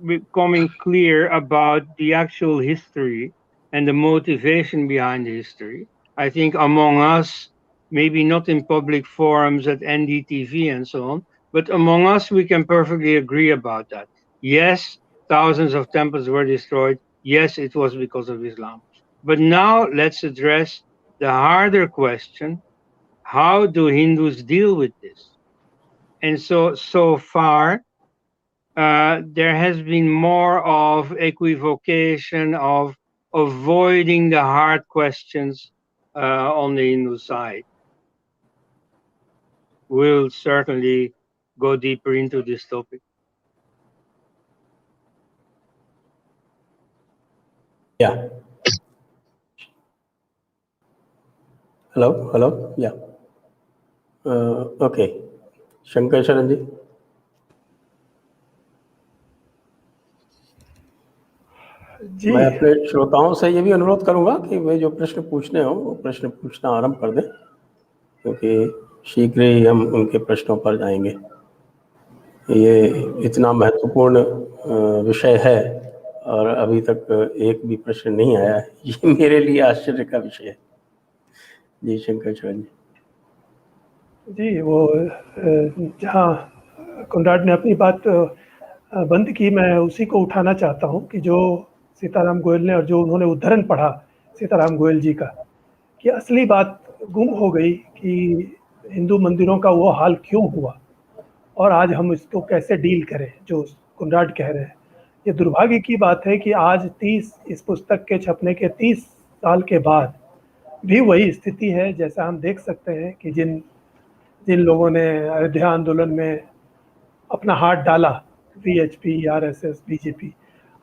becoming clear about the actual history and the motivation behind the history, I think among us, maybe not in public forums at NDTV and so on, but among us, we can perfectly agree about that. Yes, thousands of temples were destroyed. Yes, it was because of Islam. But now let's address the harder question: how do Hindus deal with this? And so far, there has been more of equivocation, of avoiding the hard questions on the Hindu side. We'll certainly go deeper into this topic. Yeah. Hello. Yeah. Okay. Shankar, Sharan ji. जी मैं अपने श्रोताओं से ये भी अनुरोध करूंगा कि वे जो प्रश्न पूछने हो वो प्रश्न पूछना आरंभ कर दें, क्योंकि शीघ्र ही हम उनके प्रश्नों पर जाएंगे। ये इतना महत्वपूर्ण विषय है और अभी तक एक भी प्रश्न नहीं आया है, ये मेरे लिए आश्चर्य का विषय है। जी शंकर चरण जी, वो जहाँ कोनराड ने अपनी बात बंद की, मैं उसी को उठाना चाहता हूँ कि जो सीताराम गोयल ने और जो उन्होंने उद्धरण पढ़ा सीताराम गोयल जी का, कि असली बात गुम हो गई कि हिंदू मंदिरों का वो हाल क्यों हुआ और आज हम इसको कैसे डील करें, जो कोनराड कह रहे हैं। ये दुर्भाग्य की बात है कि आज इस पुस्तक के छपने के 30 साल के बाद भी वही स्थिति है। जैसा हम देख सकते हैं कि जिन लोगों ने अयोध्या आंदोलन में अपना हाथ डाला, VHP, RSS, BJP,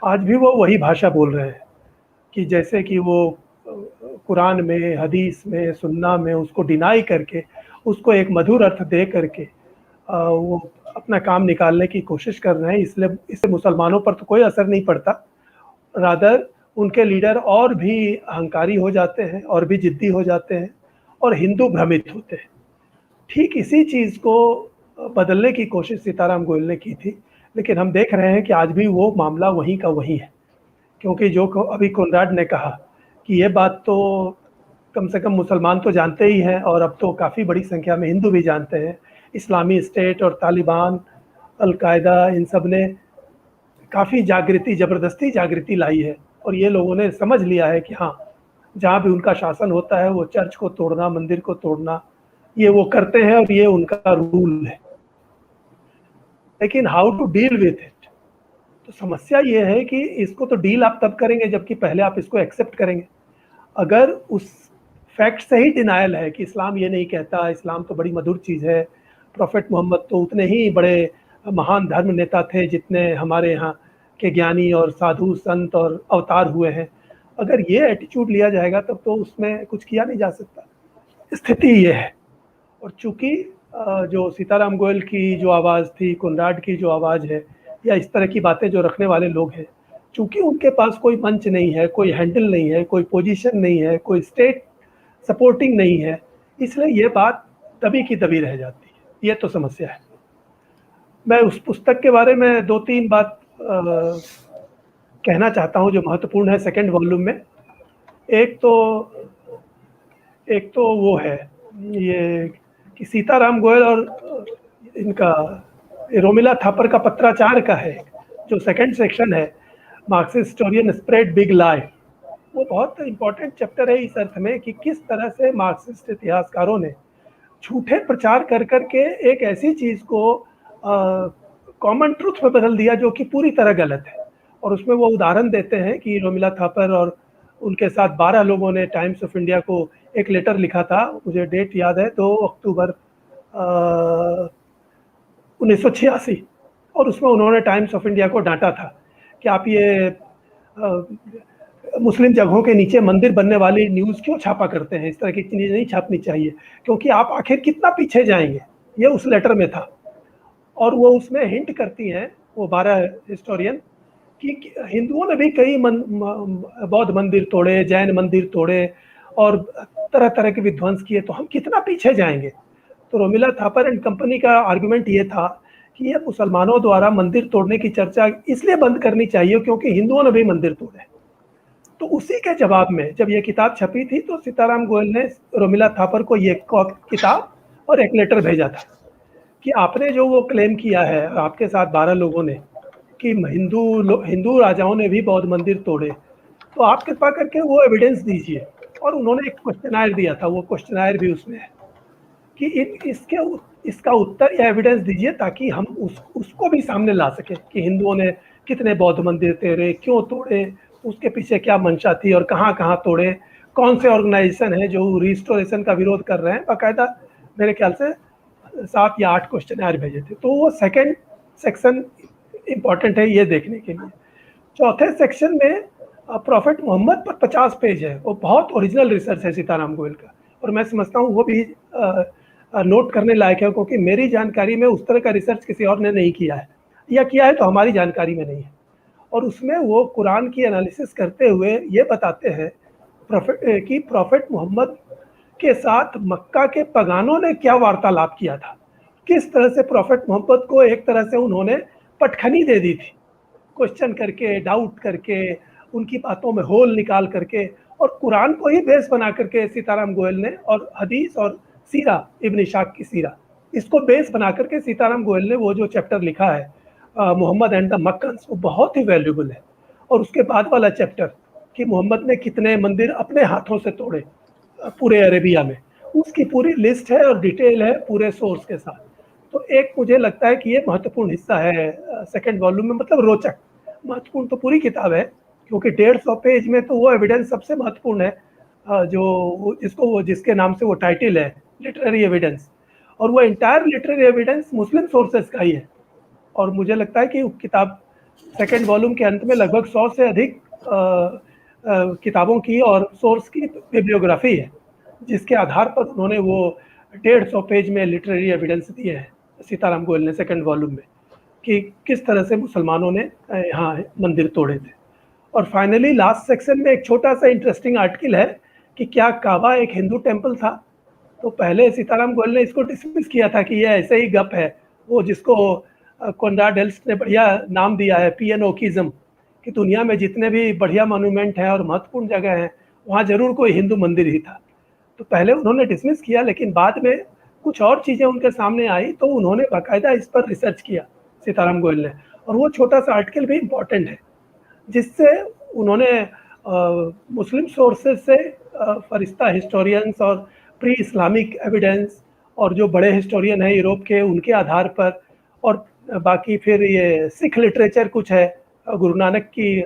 आज भी वो वही भाषा बोल रहे हैं कि जैसे कि वो कुरान में, हदीस में, सुन्ना में उसको डिनाई करके, उसको एक मधुर अर्थ दे करके वो अपना काम निकालने की कोशिश कर रहे हैं। इसलिए इससे मुसलमानों पर तो कोई असर नहीं पड़ता, रादर उनके लीडर और भी अहंकारी हो जाते हैं और भी जिद्दी हो जाते हैं और हिंदू भ्रमित होते हैं। ठीक इसी चीज़ को बदलने की कोशिश सीताराम गोयल ने की थी, लेकिन हम देख रहे हैं कि आज भी वो मामला वहीं का वहीं है। क्योंकि जो अभी कोनराड ने कहा कि ये बात तो कम से कम मुसलमान तो जानते ही हैं, और अब तो काफ़ी बड़ी संख्या में हिंदू भी जानते हैं। इस्लामी स्टेट और तालिबान, अलकायदा, इन सब ने काफ़ी जागृति, ज़बरदस्ती जागृति लाई है, और ये लोगों ने समझ लिया है कि हाँ, जहाँ भी उनका शासन होता है वो चर्च को तोड़ना, मंदिर को तोड़ना, ये वो करते हैं और ये उनका रूल है। लेकिन how to deal with it, तो समस्या ये है कि इसको तो डील आप तब करेंगे जबकि पहले आप इसको एक्सेप्ट करेंगे। अगर उस फैक्ट से ही डिनायल है कि इस्लाम ये नहीं कहता, इस्लाम तो बड़ी मधुर चीज़ है, प्रोफेट मोहम्मद तो उतने ही बड़े महान धर्म नेता थे जितने हमारे यहाँ के ज्ञानी और साधु संत और अवतार हुए हैं, अगर ये एटीट्यूड लिया जाएगा तब तो उसमें कुछ किया नहीं जा सकता। स्थिति ये है। और चूंकि जो सीताराम गोयल की जो आवाज़ थी, कोनराड की जो आवाज़ है, या इस तरह की बातें जो रखने वाले लोग हैं, चूंकि उनके पास कोई मंच नहीं है, कोई हैंडल नहीं है, कोई पोजीशन नहीं है, कोई स्टेट सपोर्टिंग नहीं है, इसलिए ये बात दबी की दबी रह जाती है। ये तो समस्या है। मैं उस पुस्तक के बारे में 2-3 बात कहना चाहता हूँ जो महत्वपूर्ण है सेकंड वॉल्यूम में। एक तो वो है ये कि सीताराम गोयल और इनका रोमिला थापर का पत्राचार का है, जो सेकंड सेक्शन है, Marxist historian spread big lie. वो बहुत इंपॉर्टेंट चैप्टर है इस अर्थ में कि किस तरह से मार्क्सिस्ट इतिहासकारों ने झूठे प्रचार कर करके एक ऐसी चीज़ को कॉमन ट्रुथ में बदल दिया जो कि पूरी तरह गलत है। और उसमें वो उदाहरण देते हैं कि रोमिला थापर और उनके साथ 12 लोगों ने टाइम्स ऑफ इंडिया को एक लेटर लिखा था, मुझे डेट याद है, 2 अक्टूबर 1986, और उसमें उन्होंने टाइम्स ऑफ इंडिया को डांटा था कि आप ये मुस्लिम जगहों के नीचे मंदिर बनने वाली न्यूज़ क्यों छापा करते हैं, इस तरह की चीज़ें नहीं छापनी चाहिए, क्योंकि आप आखिर कितना पीछे जाएंगे। ये उस लेटर में था। और वो उसमें हिंट करती हैं वो 12 हिस्टोरियन कि हिंदुओं ने भी कई बौद्ध मंदिर तोड़े, जैन मंदिर तोड़े और तरह तरह के विध्वंस किए, तो हम कितना पीछे जाएंगे। तो रोमिला थापर एंड कंपनी का आर्गुमेंट ये था कि ये मुसलमानों द्वारा मंदिर तोड़ने की चर्चा इसलिए बंद करनी चाहिए क्योंकि हिंदुओं ने भी मंदिर तोड़े। तो उसी के जवाब में जब ये किताब छपी थी तो सीताराम गोयल ने रोमिला थापर को ये किताब और एक लेटर भेजा था कि आपने जो वो क्लेम किया है आपके साथ 12 लोगों ने कि हिंदू राजाओं ने भी बौद्ध मंदिर तोड़े, तो आप कृपा करके वो एविडेंस दीजिए। और उन्होंने एक क्वेश्चनायर दिया था, वो क्वेश्चनायर भी उसमें है कि इसका उत्तर या एविडेंस दीजिए ताकि हम उसको भी सामने ला सके कि हिंदुओं ने कितने बौद्ध मंदिर तोड़े, क्यों तोड़े, उसके पीछे क्या मंशा थी और कहाँ कहाँ तोड़े, कौन से ऑर्गेनाइजेशन है जो रिस्टोरेशन का विरोध कर रहे हैं। बाकायदा मेरे ख्याल से 7 या 8 क्वेश्चनायर भेजे थे। तो वो सेकंड सेक्शन इम्पॉर्टेंट है ये देखने के लिए। चौथे सेक्शन में प्रॉफेट मोहम्मद पर 50 पेज है, वो बहुत ओरिजिनल रिसर्च है सीताराम गोयल का, और मैं समझता हूँ वो भी नोट करने लायक है क्योंकि मेरी जानकारी में उस तरह का रिसर्च किसी और ने नहीं किया है, या किया है तो हमारी जानकारी में नहीं है। और उसमें वो कुरान की एनालिसिस करते हुए ये बताते हैं कि प्रॉफेट मोहम्मद के साथ मक्का के पगानों ने क्या वार्तालाप किया था, किस तरह से प्रॉफेट मोहम्मद को एक तरह से उन्होंने पटखनी दे दी थी, क्वेश्चन करके, डाउट करके, उनकी बातों में होल निकाल करके, और कुरान को ही बेस बना करके सीताराम गोयल ने, और हदीस और सीरा, इब्न इशाक की सीरा, इसको बेस बना करके सीताराम गोयल ने वो जो चैप्टर लिखा है मोहम्मद एंड द मक्कन्स, वो बहुत ही वैल्यूबल है। और उसके बाद वाला चैप्टर कि मोहम्मद ने कितने मंदिर अपने हाथों से तोड़े पूरे अरेबिया में, उसकी पूरी लिस्ट है और डिटेल है पूरे सोर्स के साथ। तो एक मुझे लगता है कि ये महत्वपूर्ण हिस्सा है सेकंड वॉल्यूम में, मतलब रोचक। महत्वपूर्ण तो पूरी किताब है क्योंकि 150 पेज में तो वो एविडेंस सबसे महत्वपूर्ण है जो जिसके नाम से वो टाइटल है, लिटरेरी एविडेंस, और वो इंटायर लिटरेरी एविडेंस मुस्लिम सोर्सेज का ही है। और मुझे लगता है कि किताब सेकंड वॉल्यूम के अंत में लगभग 100 से अधिक किताबों की और सोर्स की बिब्लियोग्राफी है, जिसके आधार पर उन्होंने वो 150 पेज में लिटरेरी एविडेंस दिए हैं सीताराम गोयल ने सेकंड वॉल्यूम में कि किस तरह से मुसलमानों ने यहाँ मंदिर तोड़े थे। और फाइनली लास्ट सेक्शन में एक छोटा सा इंटरेस्टिंग आर्टिकल है कि क्या काबा एक हिंदू टेम्पल था। तो पहले सीताराम गोयल ने इसको डिसमिस किया था कि ये ऐसे ही गप है, वो जिसको कोनराड एल्स्ट ने बढ़िया नाम दिया है पियनोकिज्म, कि दुनिया में जितने भी बढ़िया मॉन्यूमेंट हैं और महत्वपूर्ण जगह हैं वहाँ जरूर कोई हिंदू मंदिर ही था। तो पहले उन्होंने डिसमिस किया, लेकिन बाद में कुछ और चीज़ें उनके सामने आई तो उन्होंने बाकायदा इस पर रिसर्च किया, सीताराम गोयल ने, और वो छोटा सा आर्टिकल भी इम्पोर्टेंट है, जिससे उन्होंने मुस्लिम सोर्सेज से फरिश्ता हिस्टोरियंस और प्री इस्लामिक एविडेंस और जो बड़े हिस्टोरियन हैं यूरोप के, उनके आधार पर, और बाकी फिर ये सिख लिटरेचर कुछ है, गुरु नानक की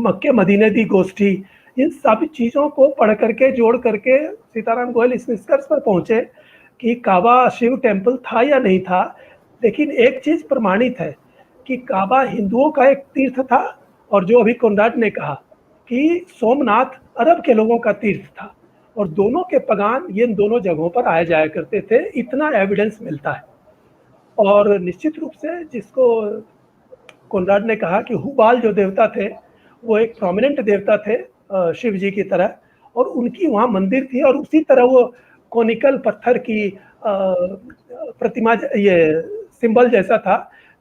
मक्के मदीने दी गोष्ठी, इन सभी चीज़ों को पढ़ करके जोड़ करके सीताराम गोयल इस निष्कर्ष पर पहुंचे कि काबा शिव टेम्पल था या नहीं था। लेकिन एक चीज़ प्रमाणित है कि काबा हिंदुओं का एक तीर्थ था, और जो अभी कोनराड ने कहा कि सोमनाथ अरब के लोगों का तीर्थ था, और दोनों के पगान ये इन दोनों जगहों पर आया जाया करते थे, इतना एविडेंस मिलता है। और निश्चित रूप से जिसको कोनराड ने कहा कि हुबाल जो देवता थे वो एक प्रोमिनेंट देवता थे शिव जी की तरह, और उनकी वहाँ मंदिर थी, और उसी तरह वो कोनिकल पत्थर की प्रतिमा, ये सिंबल जैसा था,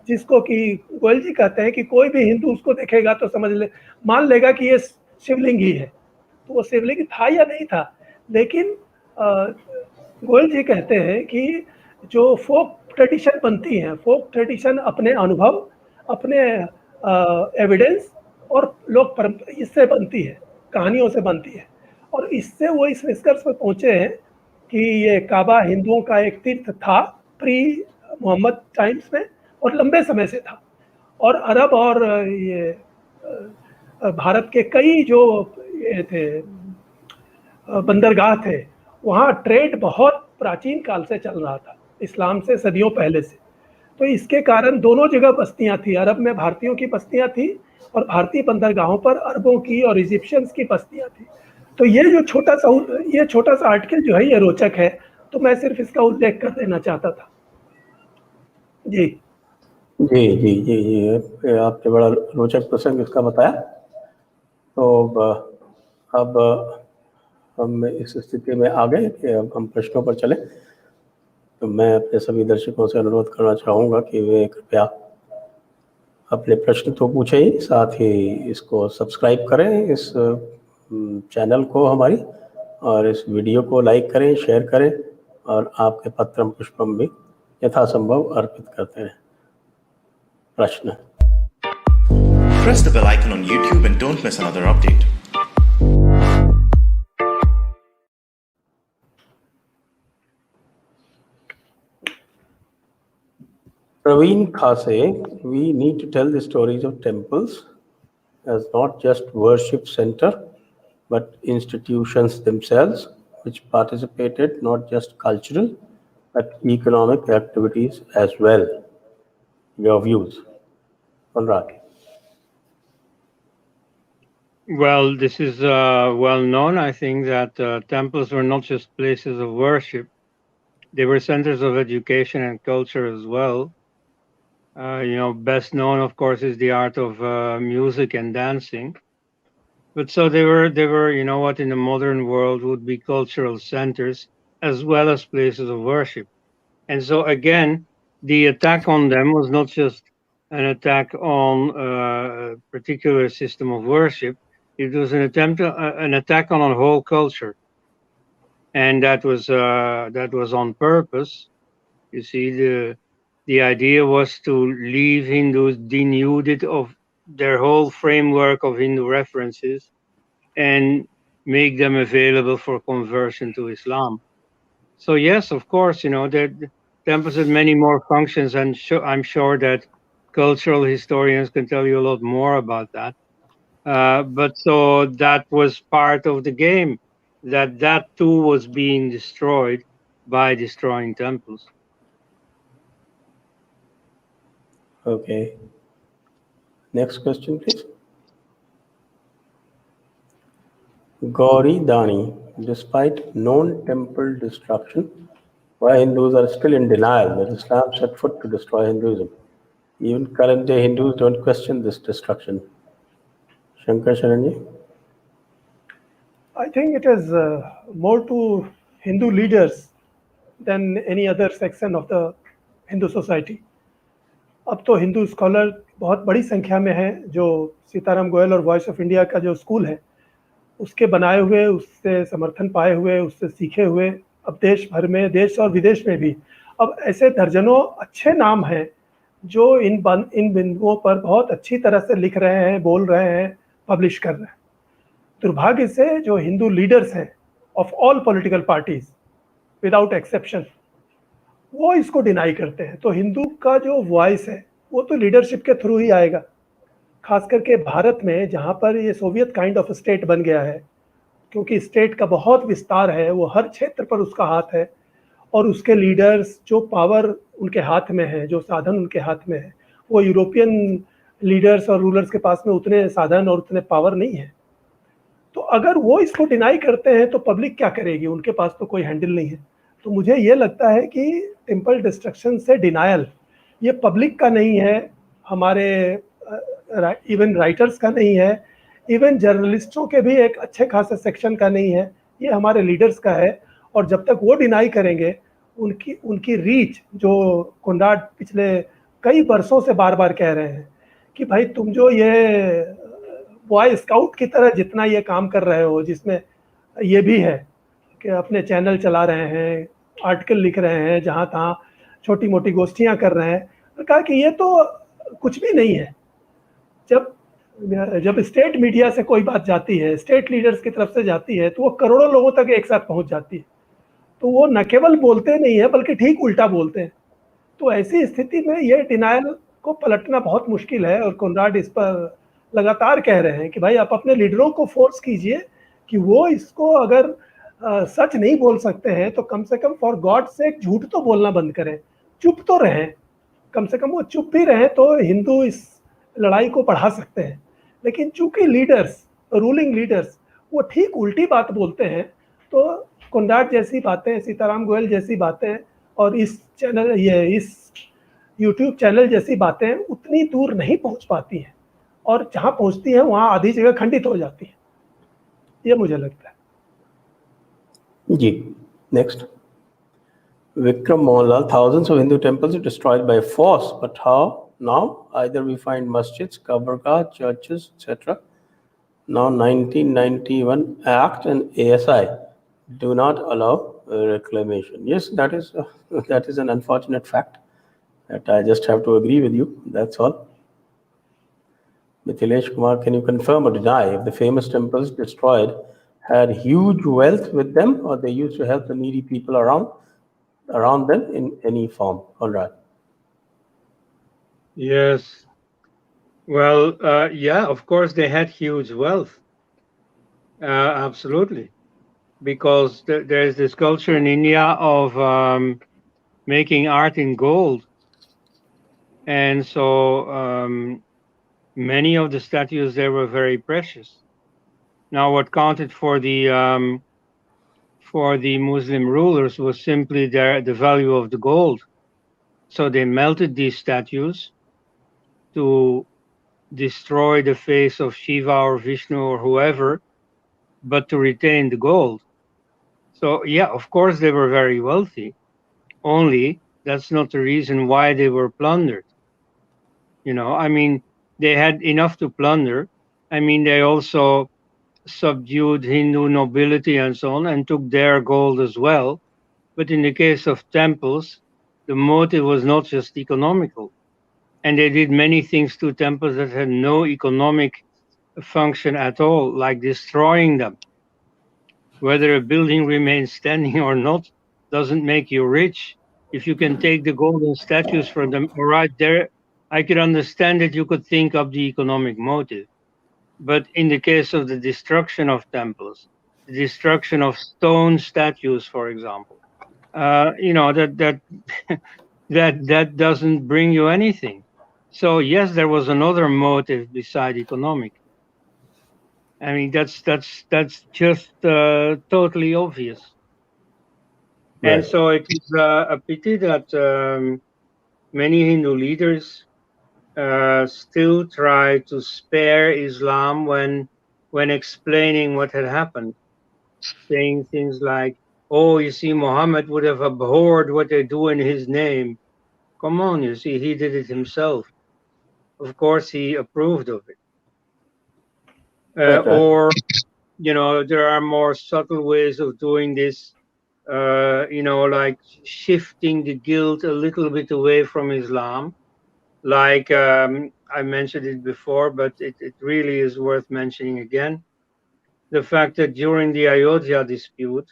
जिसको कि गोयल जी कहते हैं कि कोई भी हिंदू उसको देखेगा तो मान लेगा कि ये शिवलिंग ही है। तो वो शिवलिंग था या नहीं था, लेकिन गोयल जी कहते हैं कि जो फोक ट्रेडिशन बनती है, फोक ट्रेडिशन अपने अनुभव, अपने एविडेंस और लोक परंपरा, इससे बनती है, कहानियों से बनती है, और इससे वो इस निष्कर्ष पर पहुंचे हैं कि ये काबा हिंदुओं का एक तीर्थ था प्री मोहम्मद टाइम्स में, और लंबे समय से था, और अरब और ये भारत के कई जो ये थे बंदरगाह थे, वहाँ ट्रेड बहुत प्राचीन काल से चल रहा था, इस्लाम से सदियों पहले से। तो इसके कारण दोनों जगह बस्तियां थी, अरब में भारतीयों की बस्तियां थी, और भारतीय बंदरगाहों पर अरबों की और इजिप्शियंस की बस्तियां थी। तो ये जो छोटा सा आर्टिकल जो है ये रोचक है, तो मैं सिर्फ इसका उल्लेख कर देना चाहता था। जी जी जी जी जी, आपने बड़ा रोचक प्रसंग इसका बताया। तो अब हम इस स्थिति में आ गए कि अब हम प्रश्नों पर चलें। तो मैं अपने सभी दर्शकों से अनुरोध करना चाहूँगा कि वे कृपया अपने प्रश्न तो पूछें ही, साथ ही इसको सब्सक्राइब करें, इस चैनल को हमारी, और इस वीडियो को लाइक करें, शेयर करें, और आपके पत्रम पुष्पम भी यथासंभव अर्पित करते रहें। प्रश्न। Press the bell icon on YouTube and don't miss another update. Praveen Khase, we need to tell the stories of temples as not just worship center, but institutions themselves, which participated not just cultural, but economic activities as well. Your views, Koenraad. Well, this is well known. I think that temples were not just places of worship, they were centers of education and culture as well. Best known, of course, is the art of music and dancing. But so they were, what in the modern world would be cultural centers as well as places of worship. And so again, the attack on them was not just an attack on a particular system of worship. It was an attack on a whole culture, and that was on purpose. You see, the idea was to leave Hindus denuded of their whole framework of Hindu references and make them available for conversion to Islam. So yes, of course, the temples had many more functions, and I'm sure that cultural historians can tell you a lot more about that. But so that was part of the game, that too was being destroyed by destroying temples. Okay. Next question, please. Gauri Dani, despite known temple destruction, why Hindus are still in denial that Islam set foot to destroy Hinduism? Even current day Hindus don't question this destruction. Shankar, Sharan. I think it is more to Hindu leaders than any other section of the Hindu society. अब तो Hindu scholar बहुत बड़ी संख्या में हैं, जो सीताराम गोयल और voice of India का जो स्कूल है उसके बनाए हुए, उससे समर्थन पाए हुए, उससे सीखे हुए अब देश भर में, देश और विदेश में भी अब ऐसे दर्जनों अच्छे नाम हैं जो इन बिंदुओं पर बहुत अच्छी तरह से लिख रहे हैं, बोल रहे हैं, पब्लिश कर रहे हैं। दुर्भाग्य से जो हिंदू लीडर्स हैं of all political parties without exception, वो इसको डिनाई करते हैं। तो हिंदू का जो वॉइस है वो तो लीडरशिप के थ्रू ही आएगा, खास करके भारत में जहाँ पर ये सोवियत काइंड ऑफ स्टेट बन गया है, क्योंकि स्टेट का बहुत विस्तार है, वो हर क्षेत्र पर उसका हाथ है, और उसके लीडर्स, जो पावर उनके हाथ में है, जो साधन उनके हाथ में है, वो यूरोपियन लीडर्स और रूलर्स के पास में उतने साधन और उतने पावर नहीं है। तो अगर वो इसको डिनाई करते हैं तो पब्लिक क्या करेगी? उनके पास तो कोई हैंडल नहीं है। तो मुझे ये लगता है कि टेम्पल डिस्ट्रक्शन से डिनायल ये पब्लिक का नहीं है, हमारे इवन राइटर्स का नहीं है, इवन जर्नलिस्टों के भी एक अच्छे खासे सेक्शन का नहीं है, ये हमारे लीडर्स का है। और जब तक वो डिनाई करेंगे, उनकी रीच, जो कोनराड पिछले कई वर्षों से बार बार कह रहे हैं कि भाई तुम जो ये बॉय स्काउट की तरह जितना ये काम कर रहे हो, जिसमें ये भी है कि अपने चैनल चला रहे हैं, आर्टिकल लिख रहे हैं, जहाँ तहाँ छोटी मोटी गोष्ठियाँ कर रहे हैं, तो कहा कि ये तो कुछ भी नहीं है। जब स्टेट मीडिया से कोई बात जाती है, स्टेट लीडर्स की तरफ से जाती है, तो वो करोड़ों लोगों तक एक साथ पहुंच जाती है। तो वो न केवल बोलते नहीं है बल्कि ठीक उल्टा बोलते हैं। तो ऐसी स्थिति में ये डिनायल को पलटना बहुत मुश्किल है, और कोनराड इस पर लगातार कह रहे हैं कि भाई आप अपने लीडरों को फोर्स कीजिए कि वो इसको अगर सच नहीं बोल सकते हैं तो कम से कम फॉर गॉड से झूठ तो बोलना बंद करें, चुप तो रहें। कम से कम वो चुप भी रहें तो हिंदू इस लड़ाई को बढ़ा सकते हैं। लेकिन चूंकि लीडर्स, रूलिंग लीडर्स, वो ठीक उल्टी बात बोलते हैं, तो कोनराड जैसी बातें, सीताराम गोयल जैसी बातें, और इस यूट्यूब चैनल जैसी बातें उतनी दूर नहीं पहुंच पाती हैं, और जहां पहुंचती हैं वहां आधी जगह खंडित हो जाती है। ये मुझे लगता है। जी, next. Vikram Mohanlal, thousands of Hindu temples are destroyed by force, but how now? Either we find masjids, kabargah, churches, etc. Now 1991 Act and ASI do not allow reclamation. Yes, that is an unfortunate fact that I just have to agree with you. That's all. Mithilesh Kumar, can you confirm or deny if the famous temples destroyed had huge wealth with them, or they used to help the needy people around them in any form? Koenraad. Yes. Well, yeah, of course they had huge wealth. Absolutely. Because there is this culture in India of making art in gold. And so many of the statues there were very precious. Now, what counted for the Muslim rulers was simply the value of the gold. So they melted these statues to destroy the face of Shiva or Vishnu or whoever, but to retain the gold. So yeah, of course they were very wealthy. Only that's not the reason why they were plundered. I mean, they had enough to plunder. I mean, they also subdued Hindu nobility and so on and took their gold as well. But in the case of temples, the motive was not just economical. And they did many things to temples that had no economic function at all, like destroying them. Whether a building remains standing or not doesn't make you rich. If you can take the golden statues from them, right there, I could understand that you could think of the economic motive. But in the case of the destruction of temples, the destruction of stone statues, for example, that doesn't bring you anything. So yes, there was another motive beside economic. I mean, that's just totally obvious. Right. And so it is a pity that many Hindu leaders still try to spare Islam when explaining what had happened, saying things like, "Oh, you see, Muhammad would have abhorred what they do in his name." Come on, you see, he did it himself. Of course, he approved of it. Right. Or there are more subtle ways of doing this, like shifting the guilt a little bit away from Islam. Like I mentioned it before, but it really is worth mentioning again. The fact that during the Ayodhya dispute,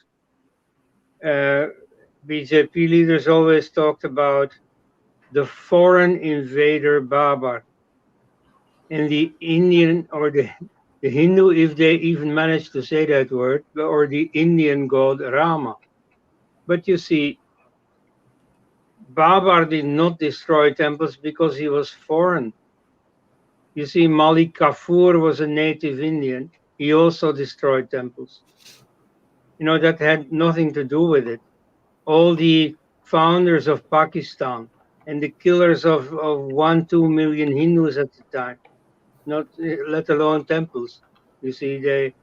BJP leaders always talked about the foreign invader Babar, and the Indian or the Hindu, if they even managed to say that word, or the Indian god Rama. But you see, Babar did not destroy temples because he was foreign. You see, Malik Kafur was a native Indian. He also destroyed temples. That had nothing to do with it. All the founders of Pakistan and the killers of 1-2 million Hindus at the time, not let alone temples. You see, they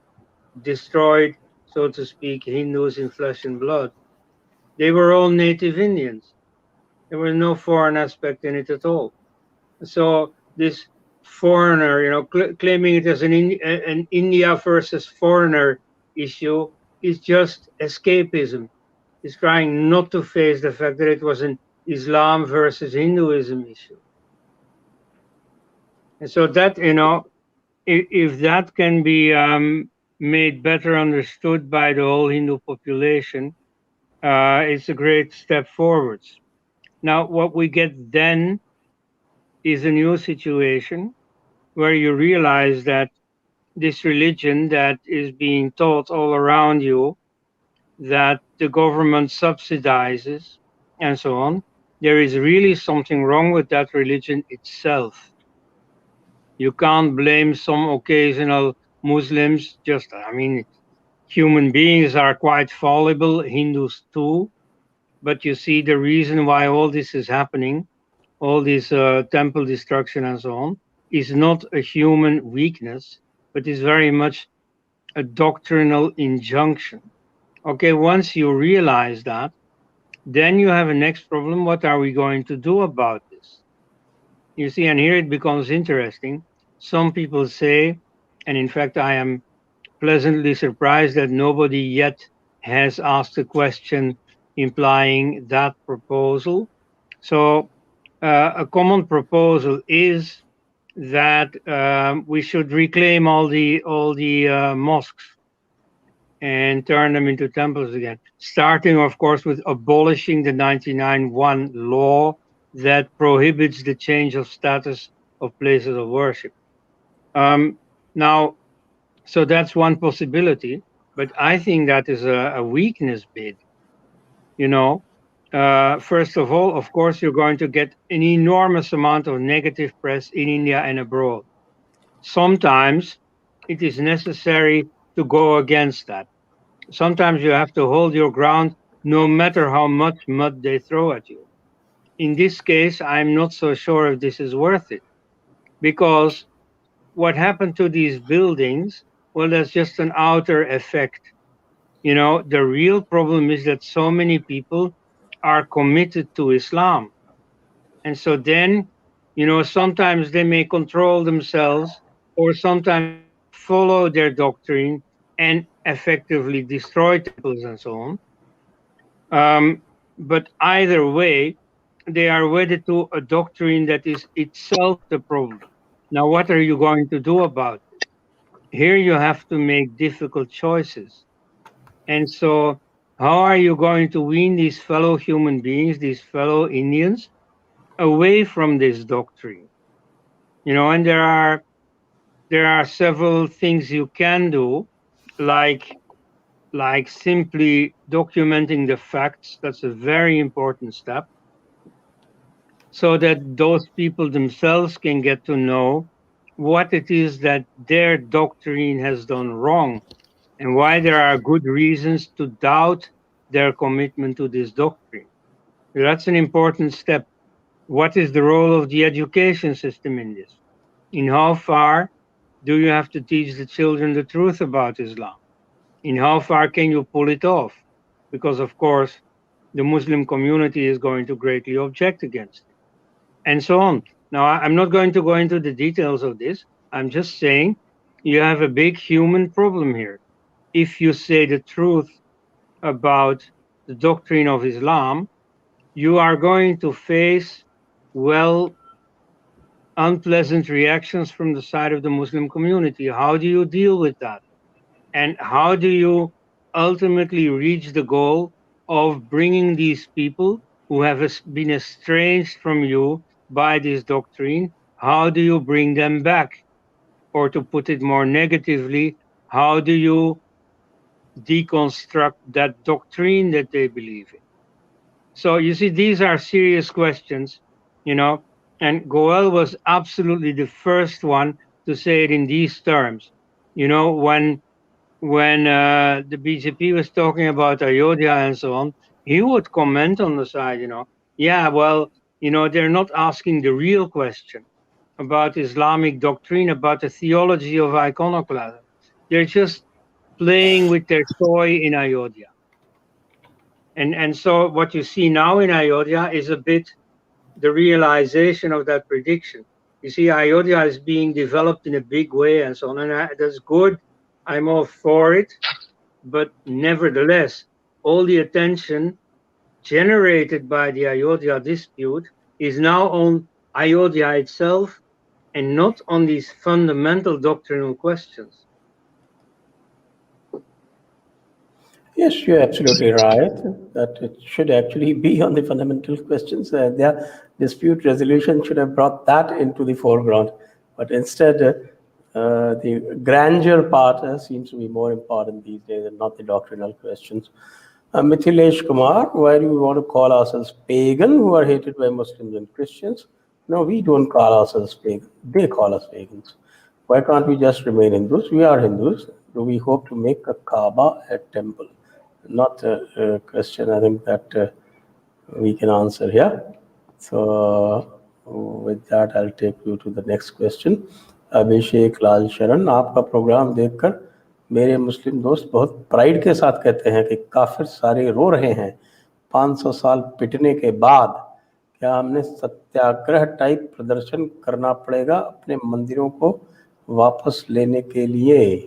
destroyed, so to speak, Hindus in flesh and blood. They were all native Indians. There was no foreign aspect in it at all. So this foreigner, claiming it as an India versus foreigner issue is just escapism. It's trying not to face the fact that it was an Islam versus Hinduism issue. And so that, if that can be made better understood by the whole Hindu population, it's a great step forwards. Now, what we get then is a new situation where you realize that this religion that is being taught all around you, that the government subsidizes and so on, there is really something wrong with that religion itself. You can't blame some occasional Muslims, human beings are quite fallible, Hindus too. But you see, the reason why all this is happening, all this temple destruction and so on, is not a human weakness, but is very much a doctrinal injunction. Okay, once you realize that, then you have a next problem. What are we going to do about this? You see, and here it becomes interesting. Some people say, and in fact, I am pleasantly surprised that nobody yet has asked a question implying that proposal. So a common proposal is that we should reclaim all the mosques and turn them into temples again, starting, of course, with abolishing the 99-1 law that prohibits the change of status of places of worship. Now, so that's one possibility, but I think that is a weakness bid. First of all, of course, you're going to get an enormous amount of negative press in India and abroad. Sometimes it is necessary to go against that. Sometimes you have to hold your ground no matter how much mud they throw at you. In this case, I'm not so sure if this is worth it, because what happened to these buildings, well, that's just an outer effect. The real problem is that so many people are committed to Islam. And so then, sometimes they may control themselves, or sometimes follow their doctrine and effectively destroy temples and so on. But either way, they are wedded to a doctrine that is itself the problem. Now, what are you going to do about it? Here you have to make difficult choices. And so, how are you going to wean these fellow human beings, these fellow Indians, away from this doctrine? And there are several things you can do, like simply documenting the facts. That's a very important step, so that those people themselves can get to know what it is that their doctrine has done wrong, and why there are good reasons to doubt their commitment to this doctrine. That's an important step. What is the role of the education system in this? In how far do you have to teach the children the truth about Islam? In how far can you pull it off? Because, of course, the Muslim community is going to greatly object against it, and so on. Now, I'm not going to go into the details of this. I'm just saying you have a big human problem here. if you say the truth about the doctrine of Islam, you are going to face, well, unpleasant reactions from the side of the Muslim community. How do you deal with that? And how do you ultimately reach the goal of bringing these people who have been estranged from you by this doctrine? How do you bring them back? Or to put it more negatively, how do you deconstruct that doctrine that they believe in? So you see, these are serious questions, you know, and Goel was absolutely the first one to say it in these terms. You know, when the BJP was talking about Ayodhya and so on, he would comment on the side, you know, yeah, well, you know, they're not asking the real question about Islamic doctrine, about the theology of iconoclasm. They're just playing with their toy in Ayodhya. And so what you see now in Ayodhya is a bit the realization of that prediction. You see, Ayodhya is being developed in a big way and so on, and that's good. I'm all for it. But nevertheless, all the attention generated by the Ayodhya dispute is now on Ayodhya itself and not on these fundamental doctrinal questions. Yes, you're absolutely right that it should actually be on the fundamental questions. Their dispute resolution should have brought that into the foreground, but instead, the grandeur part seems to be more important these days and not the doctrinal questions. Mithilesh Kumar, why do we want to call ourselves pagan who are hated by Muslims and Christians? No, we don't call ourselves pagan. They call us pagans. Why can't we just remain Hindus? We are Hindus. Do we hope to make a Kaaba a temple? Not a question, I think, that we can answer here. So with that, I'll take you to the next question. अभिषेक लाल शरण, आपका programme देखकर मेरे मुस्लिम दोस्त बहुत pride के साथ कहते हैं कि काफिर सारे रो रहे हैं 500 साल पिटने के बाद। क्या हमने सत्याग्रह टाइप प्रदर्शन करना पड़ेगा अपने मंदिरों को वापस लेने के लिए?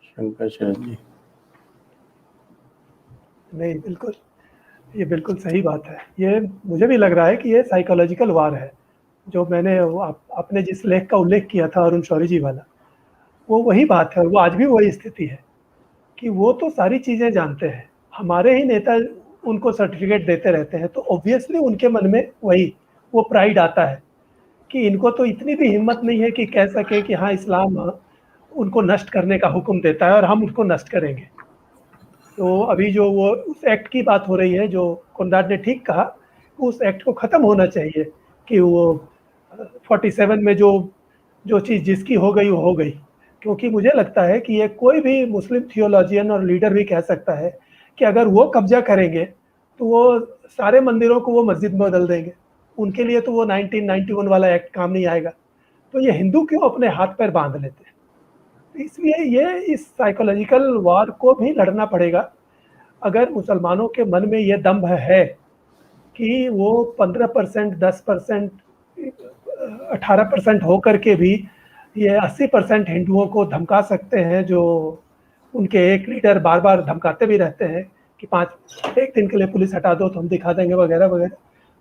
शंकर शरण जी। नहीं, बिल्कुल, ये बिल्कुल सही बात है। ये मुझे भी लग रहा है कि ये साइकोलॉजिकल वार है, जो मैंने आपने जिस लेख का उल्लेख किया था अरुण शौरी जी वाला, वो वही बात है। वो आज भी वही स्थिति है कि वो तो सारी चीज़ें जानते हैं, हमारे ही नेता उनको सर्टिफिकेट देते रहते हैं, तो ऑब्वियसली उनके मन में वही वो प्राइड आता है कि इनको तो इतनी भी हिम्मत नहीं है कि कह सके कि हाँ, इस्लाम उनको नष्ट करने का हुक्म देता है और हम उसको नष्ट करेंगे। तो अभी जो वो उस एक्ट की बात हो रही है, जो कोनराड ने ठीक कहा, उस एक्ट को ख़त्म होना चाहिए कि वो 47 में जो चीज़ जिसकी हो गई वो हो गई। क्योंकि मुझे लगता है कि ये कोई भी मुस्लिम थियोलॉजियन और लीडर भी कह सकता है कि अगर वो कब्जा करेंगे तो वो सारे मंदिरों को वो मस्जिद में बदल देंगे। उनके लिए तो वो 1991 वाला एक्ट काम नहीं आएगा। तो ये हिंदू क्यों अपने हाथ पैर बांध लेते हैं? इसलिए ये इस साइकोलॉजिकल वार को भी लड़ना पड़ेगा। अगर मुसलमानों के मन में ये दम्भ है कि वो 15%, 10%, 18% होकर के भी ये 80% हिंदुओं को धमका सकते हैं, जो उनके एक लीडर बार बार धमकाते भी रहते हैं कि 1 दिन के लिए पुलिस हटा दो तो हम दिखा देंगे वगैरह वगैरह।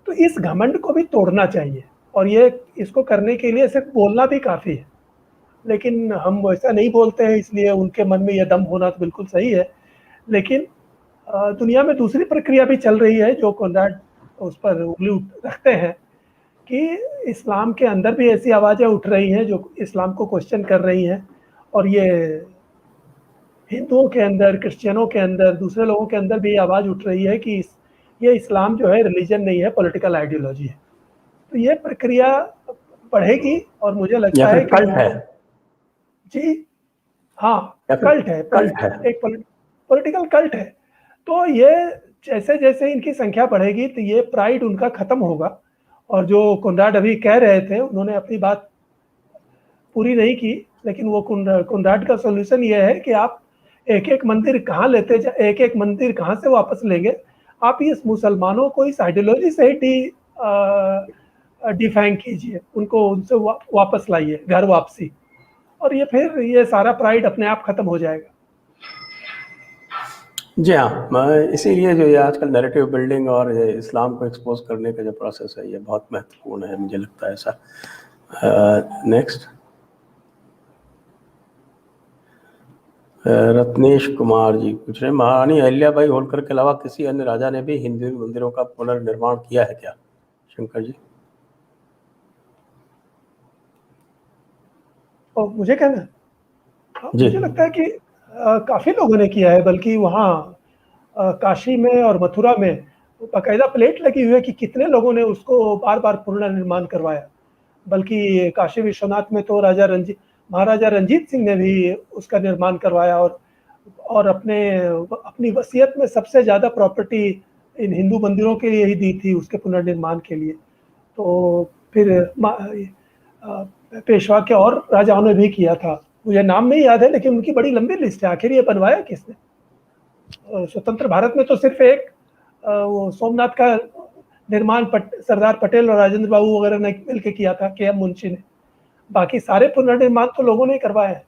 तो इस घमंड को भी तोड़ना चाहिए, और ये इसको करने के लिए सिर्फ बोलना भी काफ़ी है, लेकिन हम वैसा नहीं बोलते हैं, इसलिए उनके मन में यह दम होना तो बिल्कुल सही है। लेकिन दुनिया में दूसरी प्रक्रिया भी चल रही है, जो कोनराड उस पर उंगली रखते हैं कि इस्लाम के अंदर भी ऐसी आवाज़ें उठ रही हैं जो इस्लाम को क्वेश्चन कर रही हैं, और ये हिंदुओं के अंदर, क्रिश्चियनों के अंदर, दूसरे लोगों के अंदर भी आवाज़ उठ रही है कि ये इस्लाम जो है रिलीजन नहीं है, पॉलिटिकल आइडियोलॉजी है। तो ये प्रक्रिया बढ़ेगी और मुझे लगता है कि कल्ट है जी हाँ, कल्ट है, एक पॉलिटिकल कल्ट है। तो ये जैसे जैसे इनकी संख्या बढ़ेगी तो ये प्राइड उनका ख़त्म होगा। और जो कोनराड अभी कह रहे थे, उन्होंने अपनी बात पूरी नहीं की, लेकिन वो कोनराड का सोल्यूशन ये है कि आप एक एक मंदिर कहाँ एक एक मंदिर कहाँ से वापस लेंगे? आप इस मुसलमानों को इस आइडियोलॉजी से ही डिफाइन कीजिए, उनको उनसे वापस लाइए, घर वापसी, और ये फिर ये सारा प्राइड अपने आप खत्म हो जाएगा। जी हाँ, मैं इसीलिए जो ये आजकल नैरेटिव बिल्डिंग और ये इस्लाम को एक्सपोज करने का जो प्रोसेस है ये बहुत महत्वपूर्ण है, मुझे लगता है ऐसा। नेक्स्ट, रत्नेश कुमार जी पूछ रहे हैं, महारानी अहिल्याबाई होलकर के अलावा किसी अन्य राजा ने भी हिंदू मंदिरों का पुनर्निर्माण किया है क्या? शंकर जी। और मुझे कहना है, जी। मुझे लगता है कि काफ़ी लोगों ने किया है, बल्कि वहाँ काशी में और मथुरा में बाकायदा प्लेट लगी हुई है कि कितने लोगों ने उसको बार बार पुनर्निर्माण करवाया। बल्कि काशी विश्वनाथ में तो महाराजा रंजीत सिंह ने भी उसका निर्माण करवाया, और अपनी वसीयत में सबसे ज़्यादा प्रॉपर्टी इन हिंदू मंदिरों के लिए ही दी थी, उसके पुनर्निर्माण के लिए। तो फिर पेशवा के और राजाओं ने भी किया था, मुझे नाम नहीं याद है, लेकिन उनकी बड़ी लंबी लिस्ट है। आखिर ये बनवाया किसने? स्वतंत्र भारत में तो सिर्फ एक वो सोमनाथ का निर्माण सरदार पटेल और राजेंद्र बाबू वगैरह ने मिलकर किया था, के.एम. मुंशी ने। बाकी सारे पुनर्निर्माण तो लोगों ने करवाए हैं।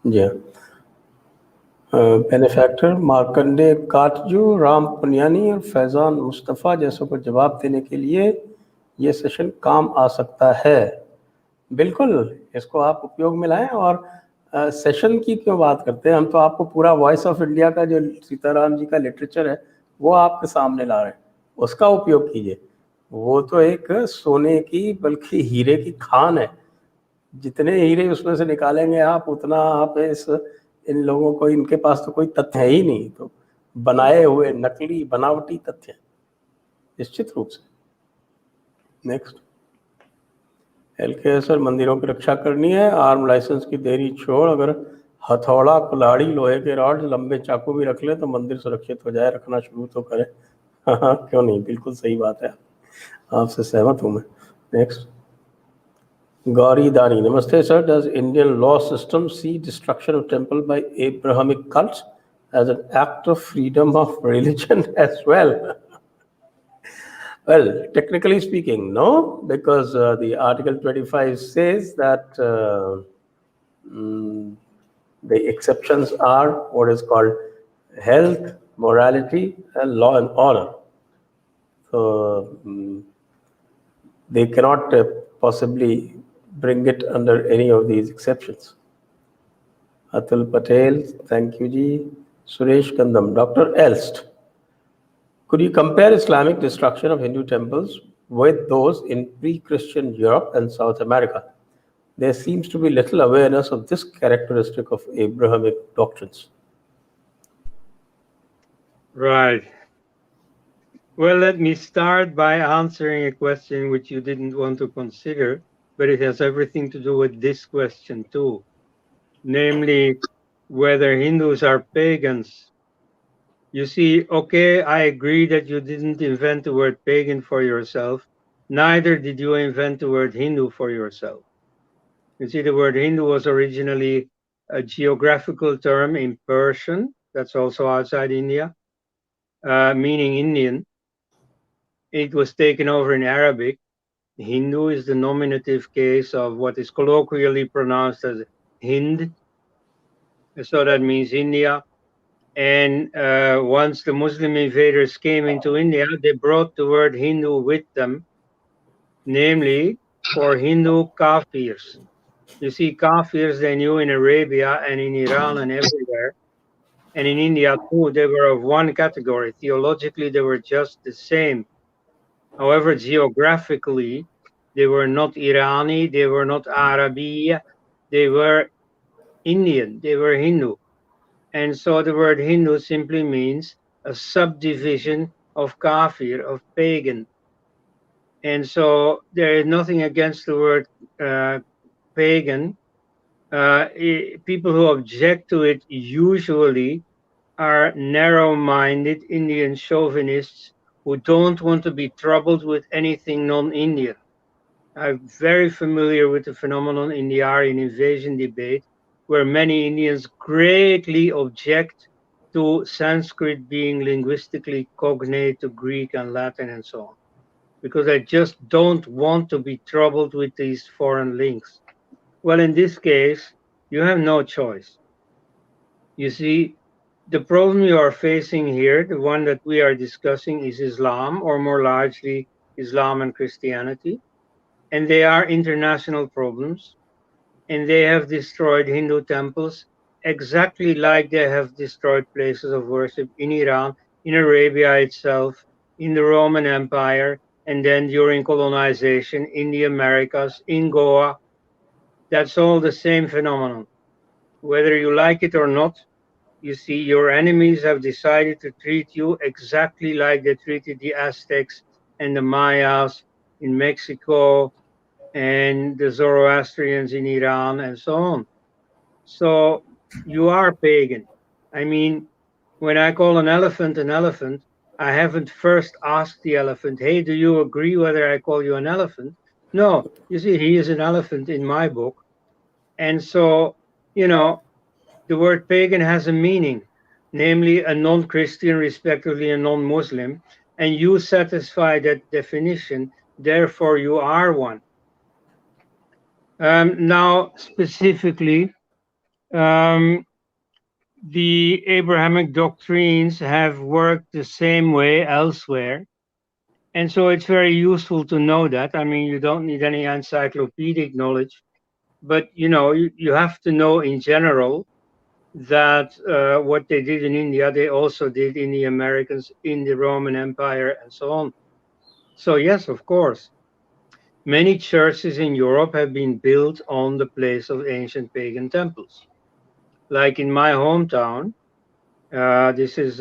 जी हाँ, बेनिफैक्टर मार्कंडे काटजू, राम पुनियानी और फैजान मुस्तफ़ा जैसों को जवाब देने के लिए ये सेशन काम आ सकता है। बिल्कुल, इसको आप उपयोग में लाएं। और सेशन की क्यों बात करते हैं, हम तो आपको पूरा वॉइस ऑफ इंडिया का जो सीताराम जी का लिटरेचर है वो आपके सामने ला रहे हैं, उसका उपयोग कीजिए। वो तो एक सोने की बल्कि हीरे की खान है, जितने हीरे उसमें से निकालेंगे आप उतना आप इन लोगों को, इनके पास तो कोई तथ्य है ही नहीं, तो बनाए हुए नकली बनावटी तथ्य निश्चित रूप से। नेक्स्ट, सर मंदिरों की रक्षा करनी है, आर्म लाइसेंस की देरी छोड़, अगर हथौड़ा कुल्हाड़ी लोहे के रॉड लंबे चाकू भी रख ले तो मंदिर सुरक्षित हो जाए, रखना शुरू तो करे। हाँ, क्यों नहीं, बिल्कुल सही बात है, आपसे सहमत हूँ मैं। नेक्स्ट, गौरी दानी, नमस्ते sir, does Indian law system see destruction of temple by Abrahamic cults as an act of freedom of religion as well? Well, technically speaking, no, because the Article 25 says that the exceptions are what is called health, morality, and law and order. So they cannot possibly bring it under any of these exceptions. Atul Patel, thank you ji. Suresh Kandam, Dr. Elst, could you compare Islamic destruction of Hindu temples with those in pre-Christian Europe and South America? There seems to be little awareness of this characteristic of Abrahamic doctrines. Right. Well, let me start by answering a question which you didn't want to consider, but it has everything to do with this question too. Namely, whether Hindus are pagans. You see, okay, I agree that you didn't invent the word pagan for yourself. Neither did you invent the word Hindu for yourself. You see, the word Hindu was originally a geographical term in Persian, that's also outside India, meaning Indian. It was taken over in Arabic. Hindu is the nominative case of what is colloquially pronounced as Hind. So that means India. And once the Muslim invaders came into India, they brought the word Hindu with them, namely for Hindu Kafirs. You see, Kafirs they knew in Arabia and in Iran and everywhere. And in India too, they were of one category. Theologically, they were just the same. However, geographically, they were not Irani, they were not Arabi, they were Indian, they were Hindu. And so the word Hindu simply means a subdivision of kafir, of pagan. And so there is nothing against the word pagan. People who object to it usually are narrow-minded Indian chauvinists who don't want to be troubled with anything non-Indian. I'm very familiar with the phenomenon in the Aryan invasion debate, where many Indians greatly object to Sanskrit being linguistically cognate to Greek and Latin and so on, because they just don't want to be troubled with these foreign links. Well, in this case, you have no choice. You see, the problem you are facing here, the one that we are discussing, is Islam, or more largely Islam and Christianity. And they are international problems. And they have destroyed Hindu temples exactly like they have destroyed places of worship in Iran, in Arabia itself, in the Roman Empire, and then during colonization in the Americas, in Goa. That's all the same phenomenon. Whether you like it or not, you see, your enemies have decided to treat you exactly like they treated the Aztecs and the Mayas in Mexico and the Zoroastrians in Iran and so on. So you are pagan. I mean, when I call an elephant, I haven't first asked the elephant, hey, do you agree whether I call you an elephant? No, you see, he is an elephant in my book. And so, you know, the word pagan has a meaning, namely a non-Christian, respectively a non-Muslim, and you satisfy that definition, therefore you are one. Now, specifically, the Abrahamic doctrines have worked the same way elsewhere. And so it's very useful to know that. I mean, you don't need any encyclopedic knowledge, but you have to know in general that what they did in India, they also did in the Americas, in the Roman Empire, and so on. So yes, of course, many churches in Europe have been built on the place of ancient pagan temples. Like in my hometown, this is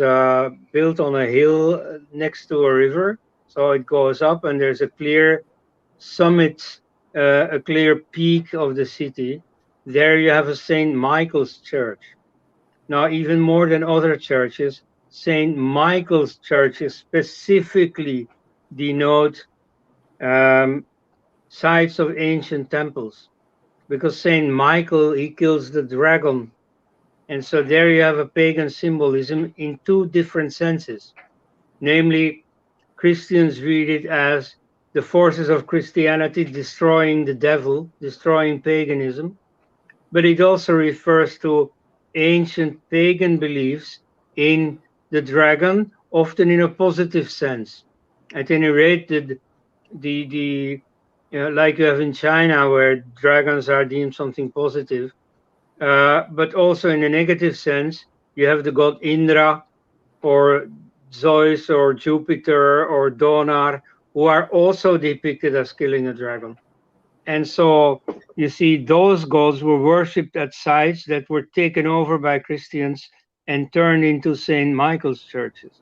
built on a hill next to a river. So it goes up and there's a clear summit, a clear peak of the city. There you have a St. Michael's Church. Now, even more than other churches, St. Michael's churches specifically denote sites of ancient temples, because St. Michael, he kills the dragon. And so there you have a pagan symbolism in two different senses. Namely, Christians read it as the forces of Christianity destroying the devil, destroying paganism, but it also refers to ancient pagan beliefs in the dragon, often in a positive sense. At any rate, like you have in China, where dragons are deemed something positive, but also in a negative sense, you have the god Indra, or Zeus, or Jupiter, or Donar, who are also depicted as killing a dragon. And so you see, those gods were worshipped at sites that were taken over by Christians and turned into St. Michael's churches.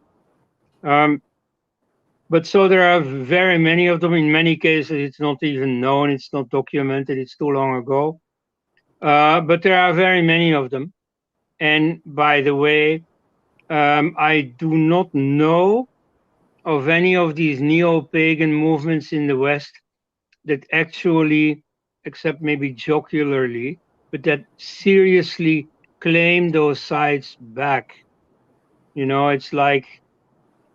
But so there are very many of them. In many cases, it's not even known, it's not documented, it's too long ago. But there are very many of them. And by the way, I do not know of any of these neo-pagan movements in the West that actually, except maybe jocularly, but that seriously claim those sites back. It's like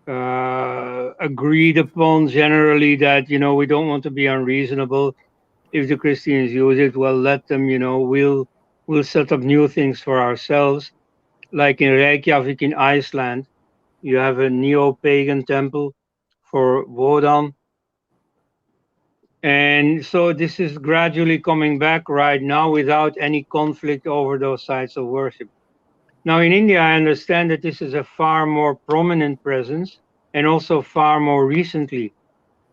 agreed upon generally that, we don't want to be unreasonable. If the Christians use it, well, let them, we'll set up new things for ourselves. Like in Reykjavik in Iceland, you have a neo-pagan temple for Wodan. And so this is gradually coming back right now without any conflict over those sites of worship. Now in India, I understand that this is a far more prominent presence and also far more recently.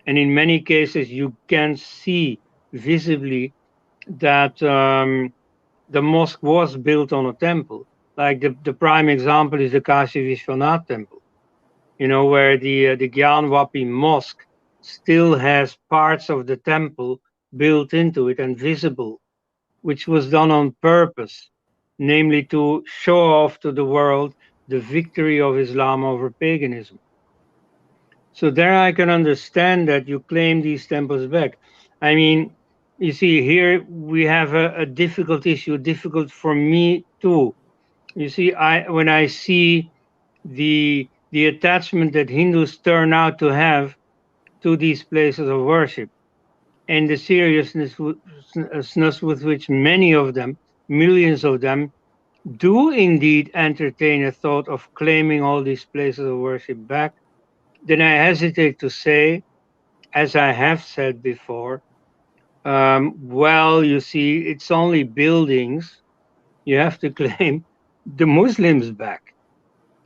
And in many cases, you can see visibly that the mosque was built on a temple. Like the prime example is the Kashi Vishwanath temple, where the Gyanwapi mosque still has parts of the temple built into it and visible, which was done on purpose, namely to show off to the world the victory of Islam over paganism. So there I can understand that you claim these temples back. I mean, you see, here we have a difficult issue, difficult for me too. You see, when I see the attachment that Hindus turn out to have to these places of worship, and the seriousness with which many of them, millions of them, do indeed entertain a thought of claiming all these places of worship back, then I hesitate to say, as I have said before, well, you see, it's only buildings. You have to claim the Muslims back.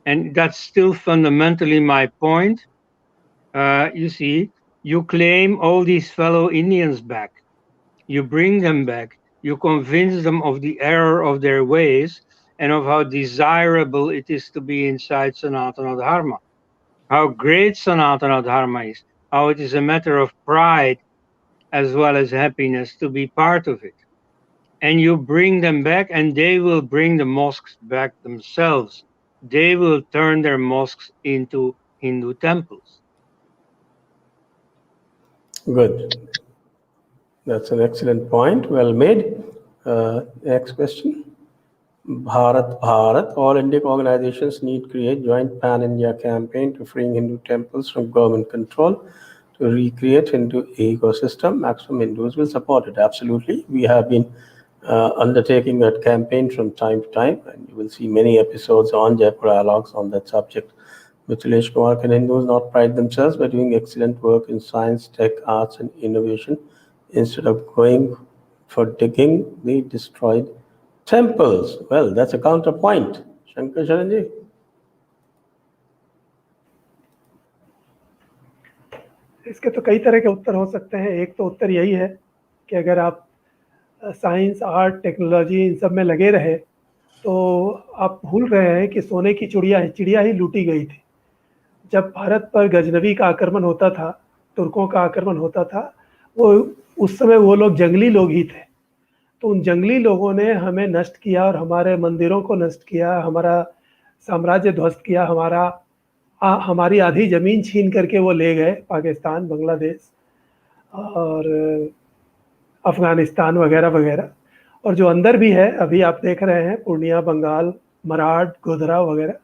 And that's still fundamentally my point. You see, you claim all these fellow Indians back. You bring them back. You convince them of the error of their ways and of how desirable it is to be inside Sanatana Dharma. How great Sanatana Dharma is. How it is a matter of pride as well as happiness to be part of it. And you bring them back, and they will bring the mosques back themselves. They will turn their mosques into Hindu temples. Good. That's an excellent point. Well made. Next question. Bharat, all Indic organizations need create joint pan-India campaign to freeing Hindu temples from government control to recreate Hindu ecosystem. Maximum Hindus will support it. Absolutely. We have been undertaking that campaign from time to time, and you will see many episodes on Jaipur Dialogues on that subject. Mithilesh Kumar, can Hindus not pride themselves by doing excellent work in science, tech, arts, and innovation instead of going for digging the destroyed temples? Well, that's a counterpoint. Shankar, Sharan ji? इसके तो कई तरह के उत्तर हो सकते हैं। एक तो उत्तर यही है कि अगर आप साइंस, आर्ट, टेक्नोलॉजी इन सब में लगे रहे तो आप भूल रहे हैं कि सोने की चिड़िया ही लूटी गई थी। जब भारत पर गजनवी का आक्रमण होता था, तुर्कों का आक्रमण होता था, वो उस समय वो लोग जंगली लोग ही थे। तो उन जंगली लोगों ने हमें नष्ट किया और हमारे मंदिरों को नष्ट किया, हमारा साम्राज्य ध्वस्त किया, हमारी आधी ज़मीन छीन करके वो ले गए, पाकिस्तान, बांग्लादेश और अफ़गानिस्तान वगैरह वगैरह। और जो अंदर भी है, अभी आप देख रहे हैं, पूर्णिया, बंगाल, मराठ, गोधरा वगैरह।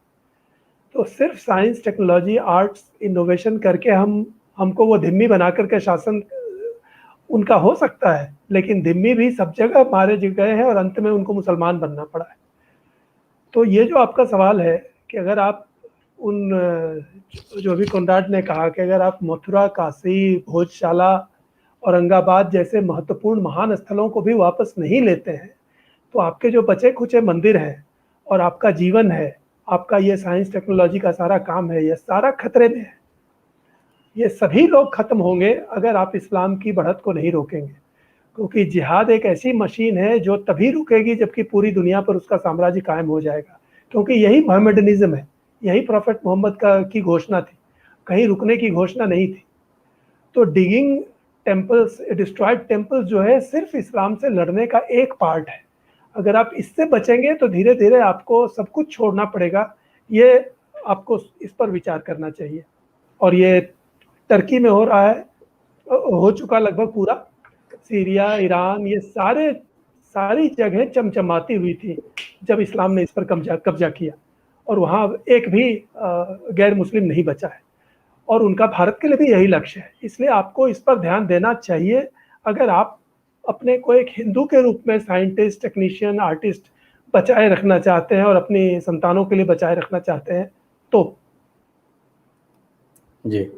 तो सिर्फ साइंस, टेक्नोलॉजी, आर्ट्स, इनोवेशन करके हमको वो धिम्मी बना करके शासन उनका हो सकता है, लेकिन धिम्मी भी सब जगह मारे गए हैं और अंत में उनको मुसलमान बनना पड़ा है। तो ये जो आपका सवाल है कि अगर आप उन जो अभी कोनराड ने कहा कि अगर आप मथुरा, काशी, भोजशाला, औरंगाबाद जैसे महत्वपूर्ण महान स्थलों को भी वापस नहीं लेते हैं तो आपके जो बचे खुचे मंदिर हैं और आपका जीवन है, आपका ये साइंस टेक्नोलॉजी का सारा काम है, ये सारा खतरे में है। ये सभी लोग खत्म होंगे अगर आप इस्लाम की बढ़त को नहीं रोकेंगे, क्योंकि जिहाद एक ऐसी मशीन है जो तभी रुकेगी जबकि पूरी दुनिया पर उसका साम्राज्य कायम हो जाएगा, क्योंकि यही मोहम्मडनिज्म है, यही प्रॉफेट मोहम्मद की घोषणा थी, कहीं रुकने की घोषणा नहीं थी। तो डिगिंग टेम्पल्स, डिस्ट्रॉयड टेम्पल्स जो है सिर्फ इस्लाम से लड़ने का एक पार्ट है। अगर आप इससे बचेंगे तो धीरे धीरे आपको सब कुछ छोड़ना पड़ेगा। ये आपको इस पर विचार करना चाहिए। और ये टर्की में हो रहा है, हो चुका लगभग पूरा। सीरिया, ईरान, ये सारी जगह चमचमाती हुई थी जब इस्लाम ने इस पर कब्जा किया, और वहाँ एक भी गैर मुस्लिम नहीं बचा है। और उनका भारत के लिए भी यही लक्ष्य है। इसलिए आपको इस पर ध्यान देना चाहिए अगर आप अपने को एक हिंदू के रूप में साइंटिस्ट, टेक्नीशियन, आर्टिस्ट बचाए रखना चाहते हैं और अपनी संतानों के लिए बचाए रखना चाहते हैं तो। जी।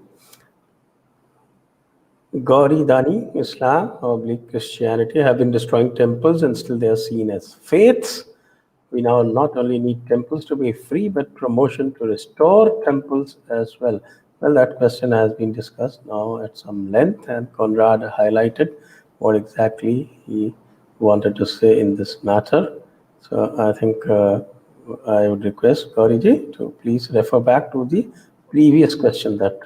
Gauri Dani, Islam, Christianity have been destroying temples and still they are seen as faiths. We now not only need temples to be free, but promotion to restore temples as well. Well, that question has been discussed now at some length, and Koenraad highlighted what exactly he wanted to say in this matter. So I think I would request Gauriji to please refer back to the previous question that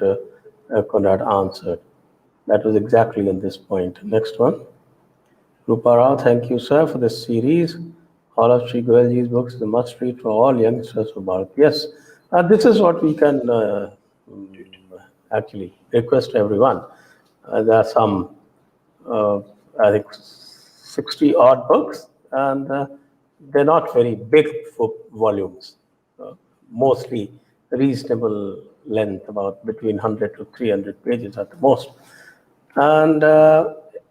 Koenraad answered. That was exactly in this point. Next one. Rupa Rao, thank you, sir, for this series. All of Sri Goelji's books is a must read for all youngsters of Bharat. Yes, this is what we can actually request everyone. There are some, I think, 60 odd books, and they're not very big volumes, mostly reasonable length, about between 100 to 300 pages at the most. And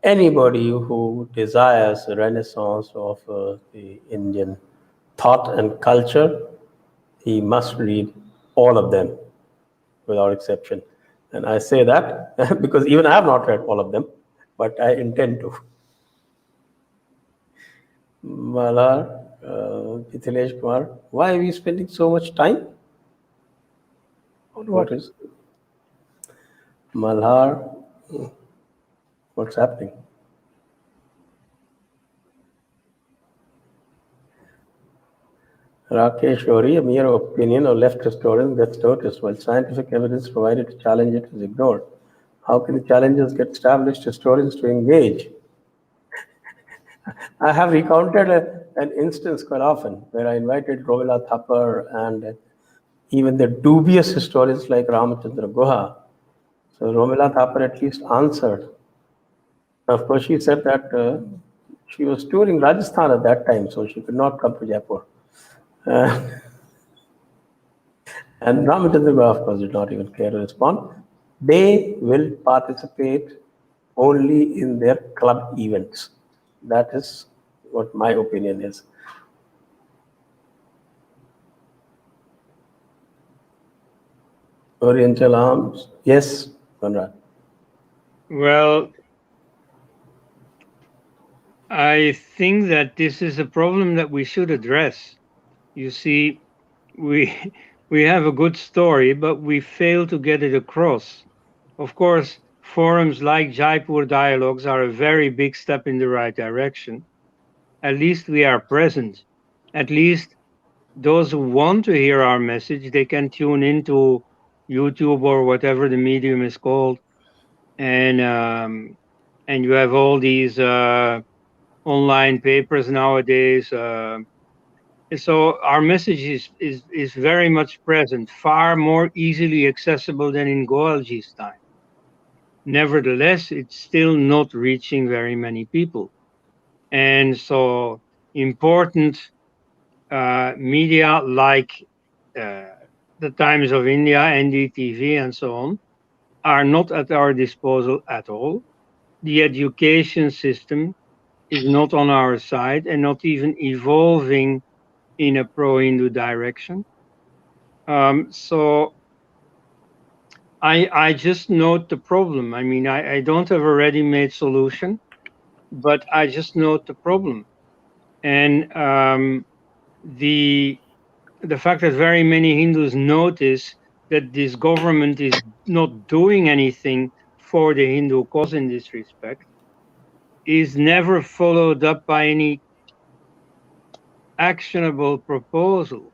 anybody who desires a renaissance of the Indian thought and culture, he must read all of them without exception. And I say that because even I have not read all of them, but I intend to. Malhar, Mithilesh Kumar, why are we spending so much time? On what? is Malhar? What's happening? Rakesh Ori, a mere opinion of left historians gets noticed, while scientific evidence provided to challenge it is ignored. How can the challenges get established historians to engage? I have recounted an instance quite often where I invited Romila Thapar and even the dubious historians like Ramachandra Guha. So Romila Thapar at least answered. Of course, she said that she was touring Rajasthan at that time, so she could not come to Jaipur. And Ramachandra Guha, of course, did not even care to respond. They will participate only in their club events. That is what my opinion is. Oriental Arms, yes, Koenraad. Well, I think that this is a problem that we should address. You see, we we have a good story, but we fail to get it across. Of course, forums like Jaipur Dialogues are a very big step in the right direction. At least we are present. At least those who want to hear our message, they can tune into YouTube or whatever the medium is called, and you have all these online papers nowadays. So our message is very much present, far more easily accessible than in Goalji's time. Nevertheless, it's still not reaching very many people. And so important media like the Times of India, NDTV, and so on, are not at our disposal at all. The education system is not on our side and not even evolving in a pro-Hindu direction. So I just note the problem. I mean, I don't have a ready-made solution, but I just note the problem. And the fact that very many Hindus notice that this government is not doing anything for the Hindu cause in this respect is never followed up by any actionable proposal.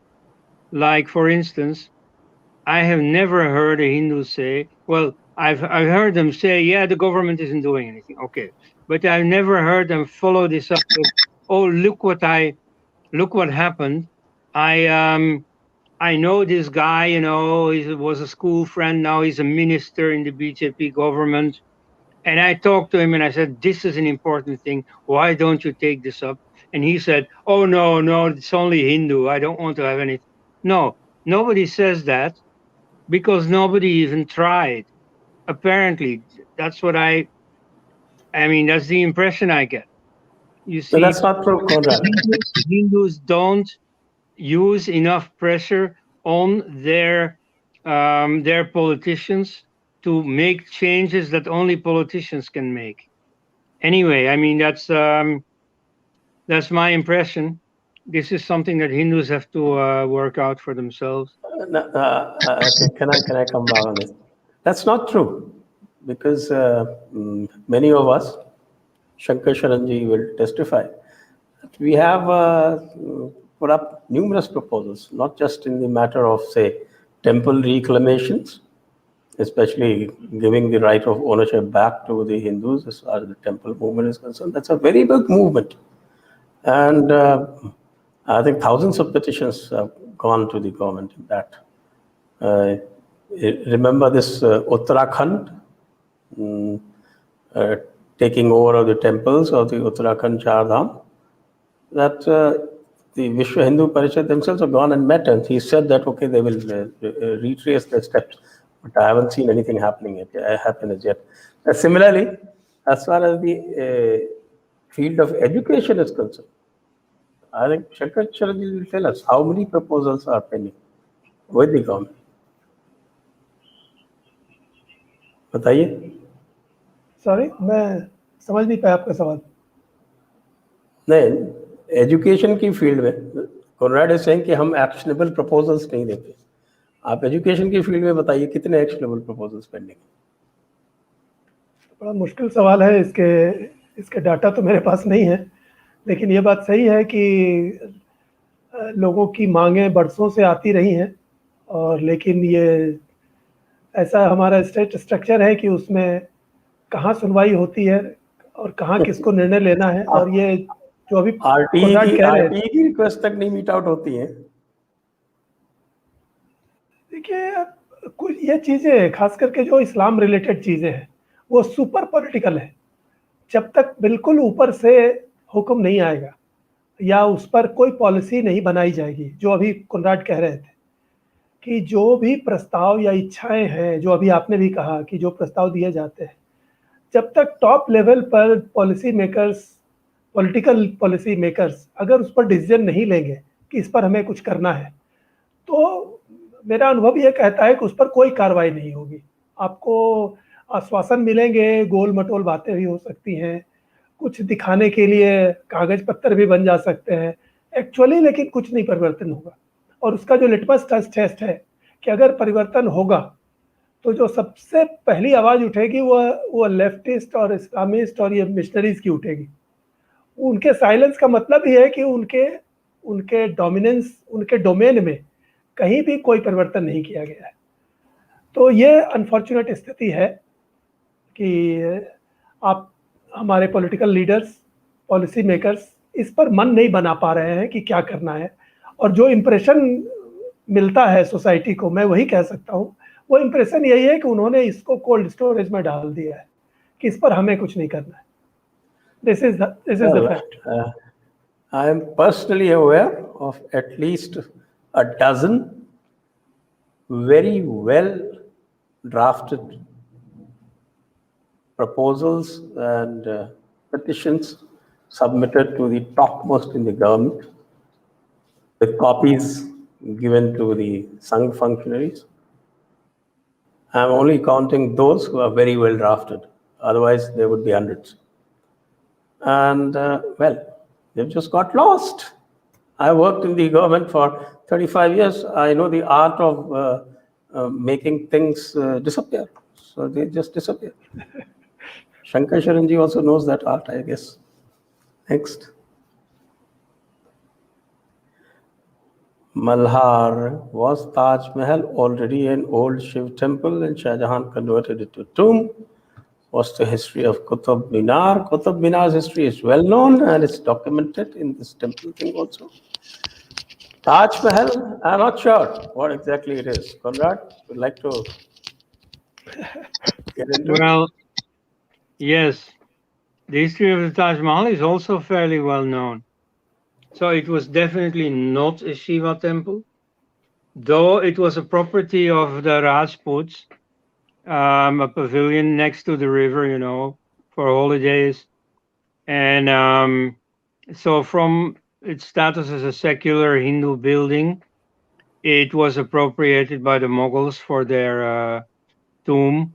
Like, for instance, I have never heard a Hindu say, well, I've heard them say, yeah, the government isn't doing anything. Okay. But I've never heard them follow this up with, oh, look what happened. I know this guy, he was a school friend. Now he's a minister in the BJP government. And I talked to him and I said, this is an important thing. Why don't you take this up? And he said, oh, no, it's only Hindu. I don't want to have anything. No, nobody says that because nobody even tried. Apparently, that's what I mean, that's the impression I get. You see, So that's not true, Koenraad. Hindus don't use enough pressure on their politicians to make changes that only politicians can make. Anyway, I mean that's my impression. This is something that Hindus have to work out for themselves. Can I come back on this? That's not true, because many of us, Shankar Sharanji will testify, that we have put up numerous proposals, not just in the matter of, say, temple reclamations, especially giving the right of ownership back to the Hindus as far as the temple movement is concerned. That's a very big movement. And I think thousands of petitions have gone to the government in that. Remember this Uttarakhand taking over of the temples of the Uttarakhand Char Dham? That the Vishwa Hindu Parishad themselves have gone and met, and he said that, okay, they will retrace their steps. But I haven't seen anything happen as yet. Similarly, as far as the field of education is concerned, I think Shankar will tell us how many proposals are pending with the government. बताइए. Sorry, मैं समझ नहीं पाया आपका सवाल. नहीं, education की field में कोनराड इज सेइंग कि हम एक्शनेबल प्रपोजल्स नहीं देते. आप एजुकेशन की फील्ड में बताइए कितने एक्शनेबल प्रपोजल्स पेंडिंग हैं. बड़ा मुश्किल सवाल है. इसके डाटा तो मेरे पास नहीं है, लेकिन ये बात सही है कि लोगों की मांगें बरसों से आती रही हैं, और लेकिन ये ऐसा हमारा स्टेट स्ट्रक्चर है कि उसमें कहाँ सुनवाई होती है और कहाँ किसको निर्णय लेना है. और ये जो अभी आरटीई की रिक्वेस्ट तक नहीं मीट आउट होती है. देखिए, कुछ ये चीज़ें खास करके जो इस्लाम रिलेटेड चीज़ें हैं वो सुपर पॉलिटिकल है. जब तक बिल्कुल ऊपर से हुक्म नहीं आएगा या उस पर कोई पॉलिसी नहीं बनाई जाएगी, जो अभी कोनराड कह रहे थे कि जो भी प्रस्ताव या इच्छाएं हैं, जो अभी आपने भी कहा कि जो प्रस्ताव दिए जाते हैं, जब तक टॉप लेवल पर पॉलिटिकल पॉलिसी मेकर्स अगर उस पर डिसीजन नहीं लेंगे कि इस पर हमें कुछ करना है, तो मेरा अनुभव ये कहता है कि उस पर कोई कार्रवाई नहीं होगी. आपको आश्वासन मिलेंगे, गोल मटोल बातें भी हो सकती हैं, कुछ दिखाने के लिए कागज पत्तर भी बन जा सकते हैं एक्चुअली, लेकिन कुछ नहीं परिवर्तन होगा. और उसका जो लिटमस टेस्ट है कि अगर परिवर्तन होगा तो जो सबसे पहली आवाज़ उठेगी वो लेफ्टिस्ट और इस्लामिस्ट और ये मिशनरीज की उठेगी. उनके साइलेंस का मतलब ही है कि उनके डोमिनेंस, उनके डोमेन में कहीं भी कोई परिवर्तन नहीं किया गया है. तो ये अनफॉर्चुनेट स्थिति है कि आप हमारे पॉलिटिकल लीडर्स, पॉलिसी मेकर्स इस पर मन नहीं बना पा रहे हैं कि क्या करना है. और जो इम्प्रेशन मिलता है सोसाइटी को, मैं वही कह सकता हूँ, वो इम्प्रेशन यही है कि उन्होंने इसको कोल्ड स्टोरेज में डाल दिया है कि इस पर हमें कुछ नहीं करना है. This is the fact. I am personally aware of at least a dozen very well drafted proposals and petitions submitted to the topmost in the government, with copies given to the Sangh functionaries. I'm only counting those who are very well drafted. Otherwise, there would be hundreds. And well, they've just got lost. I worked in the government for 35 years. I know the art of making things disappear. So they just disappear. Shankar Sharanji also knows that art, I guess. Next. Malhar. Was Taj Mahal already an old Shiv temple and Shah Jahan converted it to a tomb? What's the history of Qutub Minar? Qutub Minar's history is well known and it's documented in this temple thing also. Taj Mahal, I'm not sure what exactly it is. Koenraad, would like to get into it? Well, yes. The history of the Taj Mahal is also fairly well known. So it was definitely not a Shiva temple, though it was a property of the Rajputs, a pavilion next to the river, for holidays. And so from its status as a secular Hindu building, it was appropriated by the Mughals for their tomb.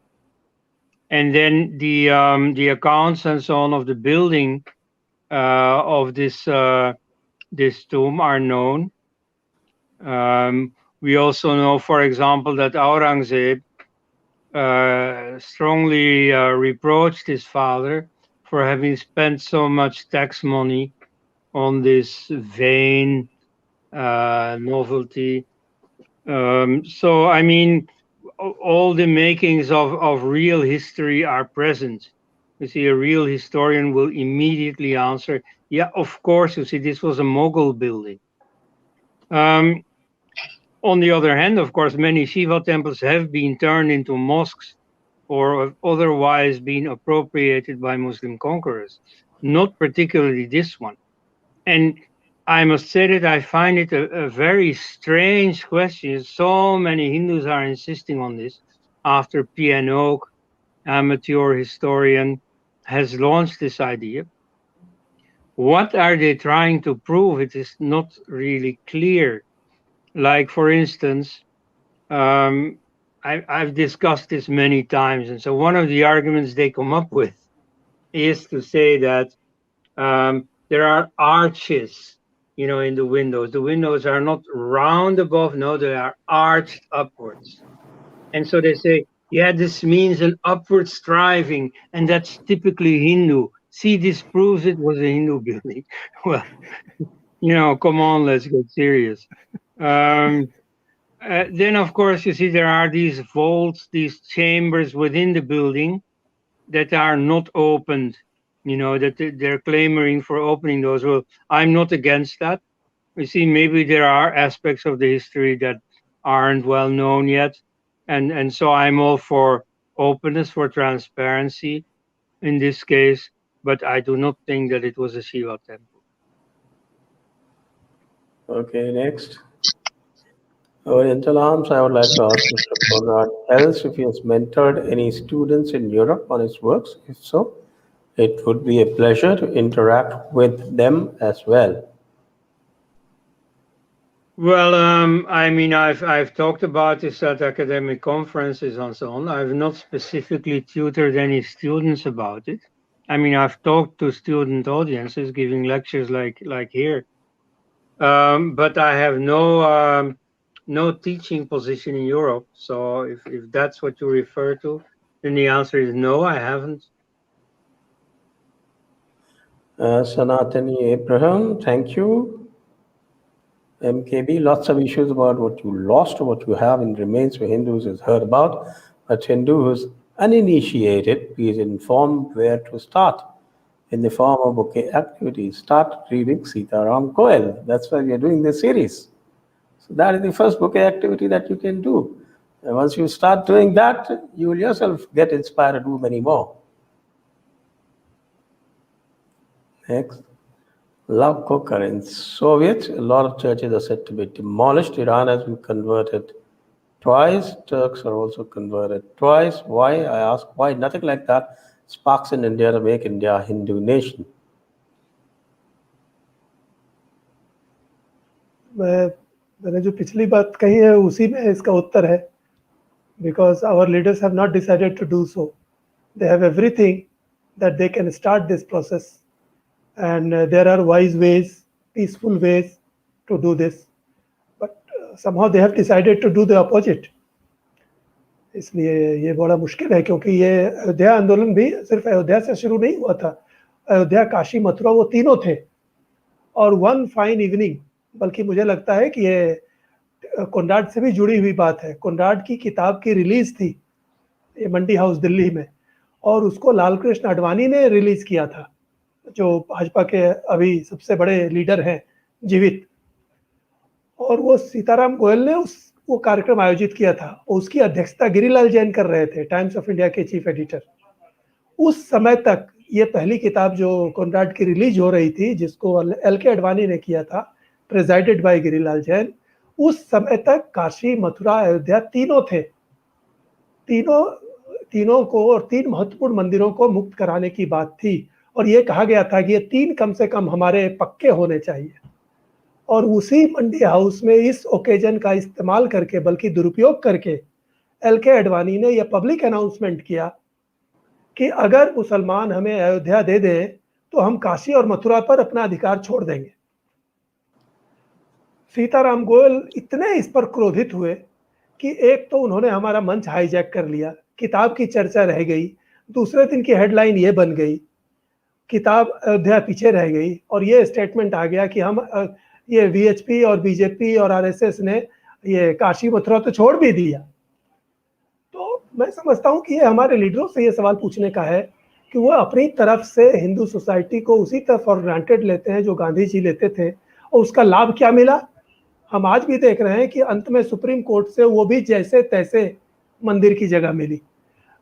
And then the accounts and so on of the building of this tomb are known. We also know, for example, that Aurangzeb strongly reproached his father for having spent so much tax money on this vain novelty. So, I mean, all the makings of real history are present. You see, a real historian will immediately answer, yeah, of course, you see, this was a Mughal building. On the other hand, of course, many Shiva temples have been turned into mosques or have otherwise been appropriated by Muslim conquerors, not particularly this one. And I must say that I find it a very strange question. So many Hindus are insisting on this after P.N. Oak, amateur historian, has launched this idea. what are they trying to prove? It is not really clear. Like, for instance, I've discussed this many times, and so one of the arguments they come up with is to say that there are arches, in the windows. The windows are not round above, no, they are arched upwards. And so they say, yeah, this means an upward striving, and that's typically Hindu. See, this proves it was a Hindu building. Well, come on, let's get serious. Then, of course, you see there are these vaults, these chambers within the building that are not opened, that they're clamoring for opening those. Well, I'm not against that. You see, maybe there are aspects of the history that aren't well known yet. And so I'm all for openness, for transparency in this case, but I do not think that it was a Shiva temple. Okay, next. Oriental Arms, I would like to ask Mr. Koenraad Elst if he has mentored any students in Europe on his works. If so, it would be a pleasure to interact with them as well. Well, I've talked about this at academic conferences and so on. I've not specifically tutored any students about it. I've talked to student audiences, giving lectures like here, but I have no teaching position in Europe. So if that's what you refer to, then the answer is no, I haven't. Sanatani Abraham, thank you. MKB, lots of issues about what you lost or what you have in remains for Hindus is heard about. But Hindu who's uninitiated, please inform where to start. In the form of bouquet activities, start reading Sitaram Goel. That's why we are doing this series. So that is the first bouquet activity that you can do. And once you start doing that, you will yourself get inspired to do many more. Next. Love cooker. In Soviet, a lot of churches are said to be demolished. Iran has been converted twice. Turks are also converted twice. Why? I ask why. Nothing like that sparks in India to make India a Hindu nation. मैंने जो पिछली बात कही है उसी में इसका उत्तर है, because our leaders have not decided to do so. They have everything that they can start this process, and there are wise ways, peaceful ways to do this, but somehow they have decided to do the opposite. इसलिए ये बड़ा मुश्किल है, क्योंकि ये अयोध्या आंदोलन भी सिर्फ अयोध्या से शुरू नहीं हुआ था. अयोध्या, काशी, मथुरा, वो तीनों थे. और वन फाइन इवनिंग, बल्कि मुझे लगता है कि ये कोनराड से भी जुड़ी हुई बात है. कोनराड की किताब की रिलीज थी ये मंडी हाउस दिल्ली में, और उसको लाल कृष्ण आडवाणी ने रिलीज किया था, जो भाजपा के अभी सबसे बड़े लीडर हैं जीवित. और वो सीताराम गोयल ने वो कार्यक्रम आयोजित किया था. उसकी अध्यक्षता गिरिलाल जैन कर रहे थे, टाइम्स ऑफ इंडिया के चीफ एडिटर. उस समय तक ये पहली किताब जो कोनराड की रिलीज हो रही थी, जिसको एल.के. आडवाणी ने किया था, प्रेजाइडेड बाय गिरिलाल जैन, उस समय तक काशी, मथुरा, अयोध्या तीनों थे. तीनों को और 3 महत्वपूर्ण मंदिरों को मुक्त कराने की बात थी. और ये कहा गया था कि ये 3 कम से कम हमारे पक्के होने चाहिए. और उसी मंडी हाउस में इस ओकेजन का इस्तेमाल करके, बल्कि दुरुपयोग करके, एल.के. आडवाणी ने यह पब्लिक अनाउंसमेंट किया कि अगर मुसलमान हमें अयोध्या दे दें तो हम काशी और मथुरा पर अपना अधिकार छोड़ देंगे. सीताराम गोयल इतने इस पर क्रोधित हुए कि एक तो उन्होंने हमारा मंच हाईजैक कर लिया, किताब की चर्चा रह गई, दूसरे दिन की हेडलाइन ये बन गई, किताब अयोध्या पीछे रह गई, और ये स्टेटमेंट आ गया कि हम ये वीएचपी और बीजेपी और आरएसएस ने ये काशी मथुरा तो छोड़ भी दिया. तो मैं समझता हूँ कि ये हमारे लीडरों से ये सवाल पूछने का है कि वो अपनी तरफ से हिंदू सोसाइटी को उसी तरह फॉर ग्रांटेड लेते हैं जो गांधी जी लेते थे, और उसका लाभ क्या मिला हम आज भी देख रहे हैं कि अंत में सुप्रीम कोर्ट से वो भी जैसे तैसे मंदिर की जगह मिली.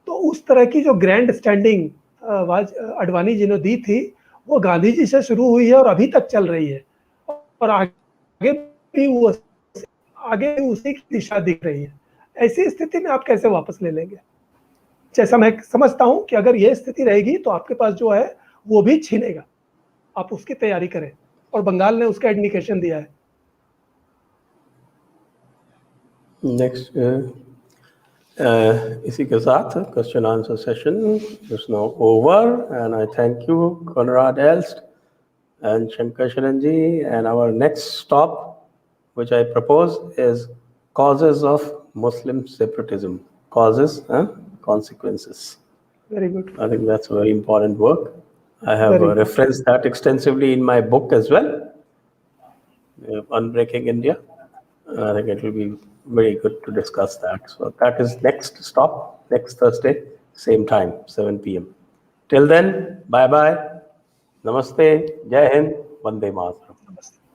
तो उस तरह की जो ग्रैंड स्टैंडिंग आडवाणी जी ने दी थी, वो गांधी जी से शुरू हुई है और अभी तक चल रही है, और आगे भी उसी की दिशा दिख रही है. ऐसी स्थिति में आप कैसे वापस ले लेंगे? जैसा मैं समझता हूं कि अगर ये स्थिति रहेगी तो आपके पास जो है वो भी छीनेगा. आप उसकी तैयारी करें, और बंगाल ने उसका इंडिकेशन दिया है। नेक्स्ट इसी के साथ question answer session is now over and I thank you Koenraad Elst and Shankar Sharanji, and our next stop which I propose is causes of Muslim separatism. Causes and consequences. Very good, I think that's a very important work. I have Very good. referenced that extensively in my book as well, Unbreaking India. I think it will be very good to discuss that. So that is next stop, next Thursday, same time, 7 p.m. Till then, bye-bye. Namaste, Jai Hind, Vande Mataram. नमस्ते।